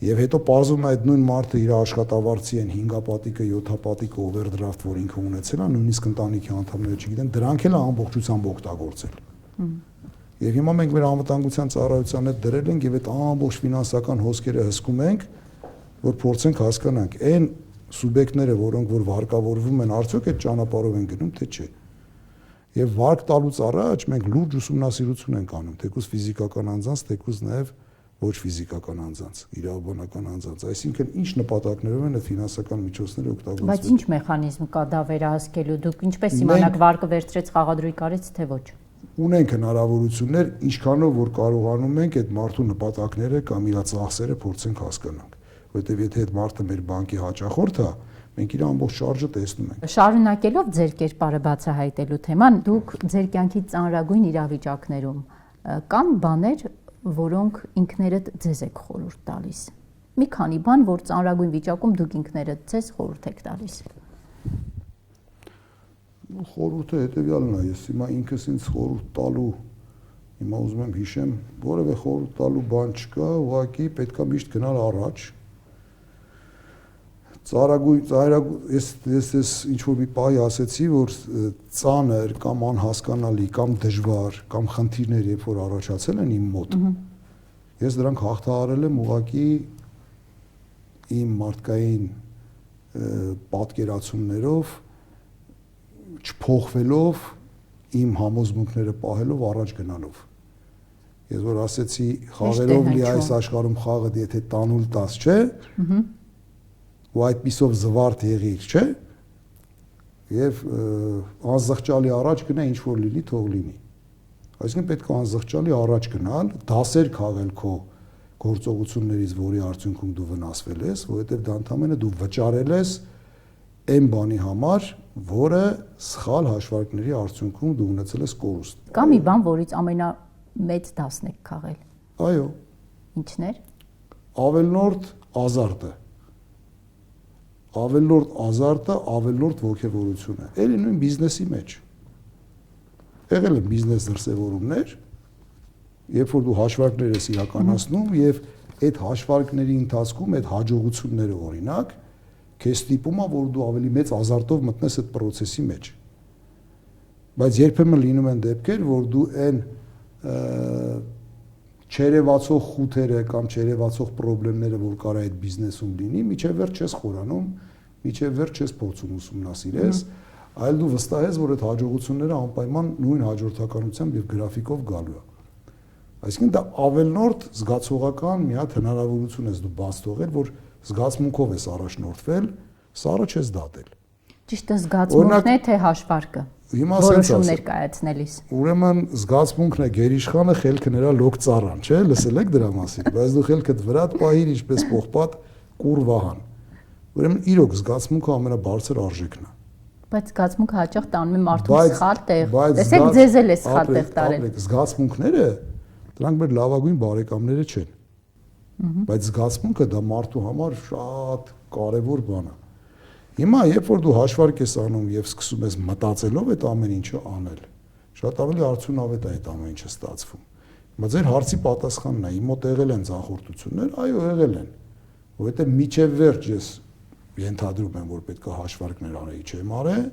Եվ հետո պարզվում է այդ նույն մարդը իր աշխատավարձի են 5 պատիկը, 7 պատիկը օվերդրաֆտ, որ ինքը ունեցել է, նույնիսկ ընտանիքի անդամները չգիտեն, դրանք էլ ամբողջությամբ օգտագործել։ Եվ հիմա մենք մեր անվտանգության ծառայության հետ դրել ենք եւ այդ ամբողջ ֆինանսական հոսքերը հսկում ենք, որ փորձենք հասկանանք այն սուբյեկտները, որոնք որ վարկավորվում են, արդյոք այդ ճանապարհով են գնում, թե չէ։ Եվ վարկ տալուց առաջ մենք լուրջ ուսումնասիրություն ենք անում, թեկուզ ֆիզիկական անձանց, թեկուզ նաև ոչ ֆիզիկական անձանց, իրավաբանական անձանց, այսինքն ինչ նպատակներով են այդ ֆինանսական միջոցները օգտագործվում։ Բայց ինչ մեխանիզմ կա դա վերահսկելու, դուք ինչպես իմանաք վարկը վերցրեց խաղադրույք արեց, թե ոչ։ Ունենք հնարավորություններ, ինչքանով որ կարողանում ենք այդ մարդու նպատակները կամ իր ծախսերը փորձենք հասկանանք, որովհետև եթե այդ մարդը մեր բանկի հաճախորդ է, մենք իր ամբողջ շարժը տեսնում ենք։ Շարունակելով ձեր կերպարը բացահայտելու թեման, դուք ձեր կյանքի ծանրագույն իրավիճակներում կան բաներ, որոնք ինքներդ ձեզ եք խորհուրդ տալիս։ Մի քանի բան, որ ծանրագույն վիճակում դուք ինքներդ ձեզ խորհուրդ եք տալիս։ Խորհուրդը հետևյալն է, ես հիմա ինքս ինձ խորհուրդ տալու, հիմա ուզում եմ հիշեմ, որևէ խորհուրդ տալու բան չկա, ուղղակի պետք է միշտ գնալ առաջ։ Ես ինչ-որ մի պահի ասեցի, որ ծանր կամ անհասկանալի կամ դժվար կամ խնդիրներ երբ որ առաջացել են իմ մոտ, ես դրանք հաղթահարել եմ ուղղակի իմ մարդկային պատկերացումներով, չփոխվելով, իմ համոզմունքները պահելով, առաջ գնալով։ Ես որ ասեցի խաղերով լի այս աշխարհում խաղը եթե 10-10 չէ, ու այդպիսով զվարթ եղիր, չէ, եւ անզղջալի առաջ գնա ինչ որ լինի, թող լինի։ Այսինքն պետք է անզղջալի առաջ գնալ, դասեր քաղել քո գործողություններից, որի արդյունքում դու վնասվել ես, որովհետեւ դա ընդհանրապես դու վճարել ես այն բանի համար, որը սխալ հաշվարկների արդյունքում դու ունեցել ես կորուստ։ Կա մի բան, որից ամենամեծ դասն եք քաղել։ Այո։ Ինչն էր։ Ավելնորդ ազարտը։ Ավելորդ ազարտը, ավելորդ ոգևորությունը։ Էլի նույն բիզնեսի մեջ։ Եղել են բիզնես դրսևորումներ, երբ որ դու հաշվարկներ ես իրականացնում եւ այդ հաշվարկների ընթացքում այդ հաջողությունները օրինակ քեզ ստիպում է, որ դու ավելի մեծ ազարտով մտնես այդ process-ի մեջ։ Բայց երբեմն լինում են դեպքեր, որ դու այն չերևացող խութերը կամ չերևացող խնդիրները, որ կարա այդ բիզնեսում լինի, միջև վերջ չես խորանում, միջև վերջ չես փորձում ուսումնասիրես, այլ դու վստահ ես, որ այդ հաջողությունները անպայման նույն հաջորդականությամբ եւ գրաֆիկով գալու է։ Այսինքն դա ավելնորդ զգացողական մի հատ հնարավորություն ես դու բաց թողել, որ զգացմունքով ես առաջնորդվել, սառը չես դատել։ Ճիշտ է, զգացմունքն է թե հաշվարկը։ Հիմա ասենց որոշումներ կայացնելիս։ Ուրեմն զգացմունքն է գերիշխանը, խելքը նրա լոկ ծառան, չէ՞, լսել եք դրա մասին, բայց դու խելքդ վրա պահիր ինչպես պողպատ կուր վահան։ Ուրեմն իրոք զգացմունքը ամենաբարձր արժեքն է։ Բայց զգացմունքը հաճախ տանում է մարդուն սխալ տեղ։ Տեսեք, ձեզ էլ է սխալ տեղ տարել։ Զգացմունքները դրանք մեր լավագույն բարեկամները չեն։ Բայց զգացմունքը դա մարդու համար շատ կարևոր բան է։ Հիմա երբ որ դու հաշվարկ ես անում եւ սկսում ես մտածելով այդ ամեն ինչը անել, շատ ավելի արդյունավետ է այդ ամեն ինչը ստացվում։ Հիմա ձեր հարցի պատասխանն է, իմ մոտ եղել են ձախորդություններ, այո, եղել են, որովհետեւ միջև վերջ ես ենթադրում եմ, որ պետք է հաշվարկներ անեի, չեմ արել,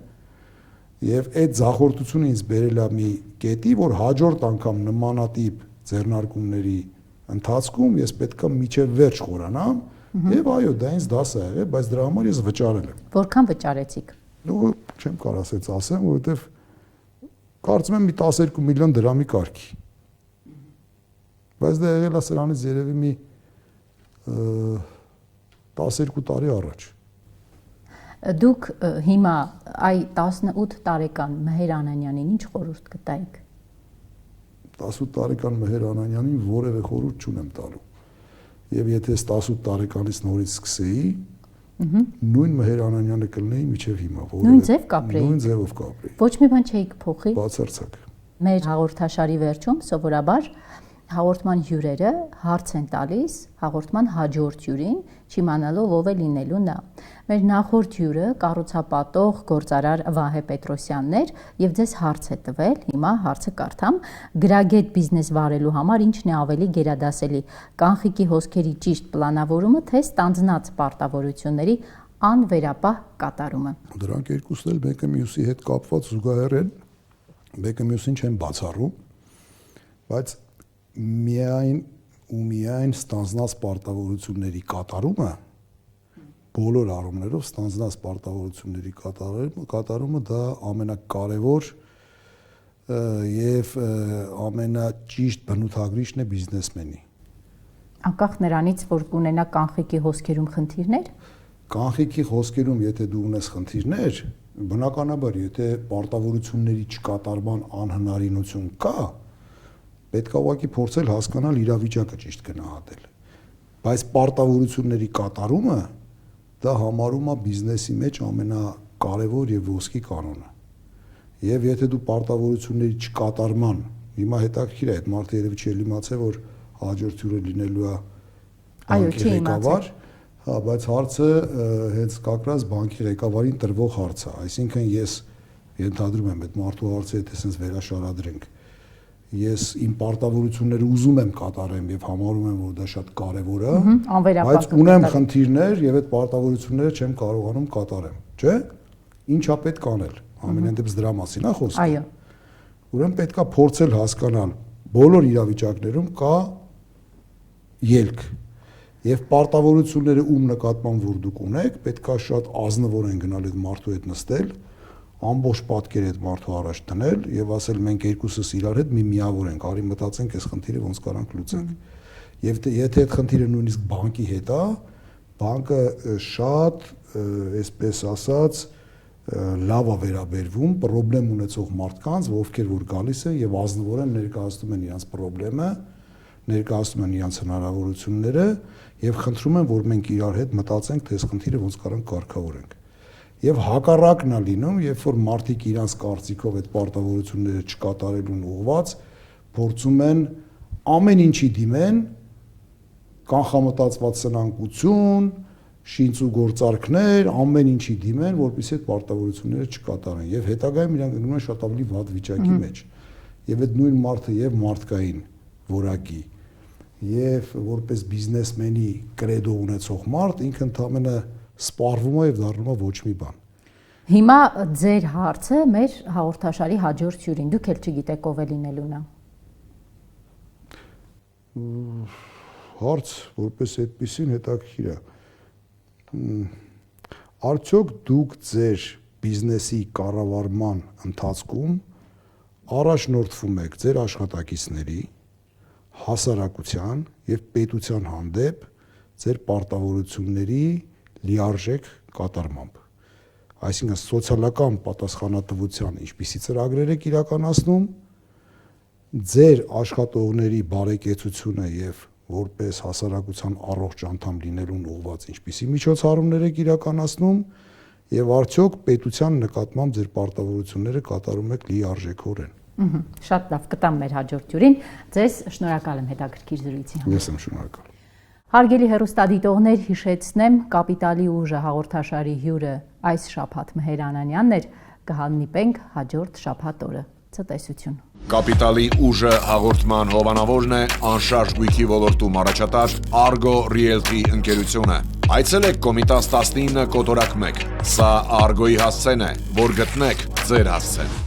եւ այդ ձախորդությունը ինձ բերել է մի կետի, որ հաջորդ անգամ նմանատիպ ձեռնարկումների ընթացքում ես պետք է միջև վերջ խորանամ։ Եվ այո, դա ինձ դաս է եղել, բայց դրա համար ես վճարել եմ։ Որքան վճարեցիք։ Ու չեմ կարող ասած ասեմ, որովհետև կարծում եմ մի 12 միլիոն դրամի կարգի։ Բայց դա եղել է սրանից երևի մի 12 տարի առաջ։ Դուք հիմա այ 18 տարեկան Մհեր Անանյանին ինչ խորհուրդ կտայիք։ 18 տարեկան Մհեր Անանյանին որևէ խորհուրդ չունեմ տալու։ Եվ եթե 18 տարեկանից նորից սկսեի, նույն Մհեր Անանյանը կլինեի մինչև հիմա, նույն ձև կապրեի։ Նույն ձևով կապրեի։ Ոչ մի բան չէիք փոխի։ Բացարձակ։ Մեր հաղորդաշարի վերջում սովորաբար հաղորդման հյուրերը հարց են տալիս հաղորդման հաջորդ հյուրին, չիմանալով ով է լինելու նա։ Մեր նախորդ հյուրը կառուցապատող գործարար Վահե Պետրոսյանն էր եւ ձեզ հարց է տվել, հիմա հարցը կարդամ. գրագետ բիզնես վարելու համար ինչն է ավելի գերադասելի՝ կանխիկի հոսքերի ճիշտ պլանավորումը, թե ստանձնած պարտավորությունների անվերապահ կատարումը։ Դրանք երկուսն էլ մեկը մյուսի հետ կապված զուգահեռ են, մեկը մյուսին չեն բացառում, բայց միայն ստանձնած պարտավորությունների կատարումը բոլոր առումներով ստանձնած պարտավորությունների կատարումը դա ամենակարևոր եւ ամենաճիշտ բնութագրիչն է բիզնեսմենի։ Անկախ նրանից, որ կունենա կանխիկի հոսքերում խնդիրներ, Կանխիկի խոսքերում, եթե դու ունես խնդիրներ, բնականաբար, եթե պարտավորությունների չկատարման անհնարինություն կա, պետք է ուղղակի փորձել հասկանալ իրավիճակը ճիշտ գնահատել։ Բայց պարտավորությունների կատարումը դա համարում է բիզնեսի մեջ ամենակարևոր եւ ոսկի կանոնը։ Եվ եթե դու պարտավորությունների չկատարման, հիմա հետաքրքիր է, այդ մարդը երևի չի իմացել, որ հաջորդ հյուրը լինելու է բանկի ղեկավար, հա, բայց հարցը հենց կակրած բանկի ղեկավարին տրվող հարց է, այսինքն ես ենթադրում եմ այդ մարդու հարցը, եթե sense վերաշարադրենք, ես իմ պարտավորությունները ուզում եմ կատարեմ եւ համարում եմ, որ դա շատ կարեւոր է, բայց ունեմ խնդիրներ եւ այդ պարտավորությունները չեմ կարողանում կատարեմ, չէ՞։ Ինչա պետք անել։ Ամենայն դեպս դրա մասին է խոսքը։ Այո։ Ուրեմն պետքա փորձել հասկանալ բոլոր իրավիճակներում կա ելք եւ պարտավորությունները ում նկատմամբ որ դուք ունեք, պետքա շատ ազնվորեն գնալ այդ մարդու հետ նստել, ամբողջ պատկեր այդ մարդու առաջ դնել եւ ասել մենք երկուսս իրար հետ միավոր ենք, արի մտածենք այս խնդիրը ոնց կարանք լուծենք։ Եվ եթե այդ խնդիրը նույնիսկ բանկի հետ է, բանկը շատ, այսպես ասած, լավ է վերաբերվում պրոբլեմ ունեցող մարդկանց, ովքեր որ գալիս են եւ ազնվորեն ներկայացնում են իրենց պրոբլեմը, ներկայացնում են իրենց հնարավորությունները եւ խնդրում են, որ մենք իրար հետ մտածենք, թե այս խնդիրը ոնց կարանք կարգավորենք։ Եվ հակառակն է լինում, երբ որ մարդիկ իրենց կարծիքով այդ պարտավորությունները չկատարելուն ուղղված փորձում են ամեն ինչի դիմեն, կանխամտածված սնանկություն, շինծ ու գործարքներ, ամեն ինչի դիմեն, որպեսզի այդ պարտավորությունները չկատարեն եւ հետագայում իրանք ընկնում են շատ ավելի վատ վիճակի մեջ։ Եվ այդ նույն մարդը եւ մարդկային որակի եւ որպես բիզնեսմենի կրեդո ունեցող մարդ ինքը ընդհանրապես սպառվում է եւ դառնում է ոչ մի բան։ Հիմա ձեր հարցը մեր հաղորդաշարի հաջորդ հյուրին, դուք էլ չգիտեք ով է լինելուն է։ Հարց որպես այդպեսին հետաքրքիր է։ Արդյոք դուք ձեր բիզնեսի կառավարման ընթացքում առաջնորդվում եք ձեր աշխատակիցների, հասարակության եւ պետության հանդեպ ձեր պարտավորությունների լիարժեք կատարմամբ։ Այսինքն սոցիալական պատասխանատվության ինչպիսի ծրագրեր եք իրականացնում, ձեր աշխատողների բարեկեցությունը եւ որպես հասարակության առողջ անդամ լինելուն ուղղված ինչպիսի միջոցառումներ եք իրականացնում եւ արդյոք պետության նկատմամբ ձեր պարտավորությունները կատարում եք լիարժեքորեն։ Շատ լավ, կտամ մեր հաջորդ հյուրին։ Ձեզ շնորհակալ եմ հետաքրքիր զրույցի համար։ Ես եմ շնորհակալ։ Հարգելի հեռուստադիտողներ, հիշեցնեմ, Կապիտալի ուժը հաղորդաշարի հյուրը այս շաբաթ Մհեր Անանյանն էր, կհանդիպենք հաջորդ շաբաթ օրը։ Ցտեսություն։ Կապիտալի ուժը հաղորդման հովանավորն է անշարժ գույքի ոլորտում առաջատար Argo Realty ընկերությունը։ Այցելեք Կոմիտաս 19 կոտորակ 1։ Սա Argo-ի հասցեն է, որ գտնեք ձեր հասցեն։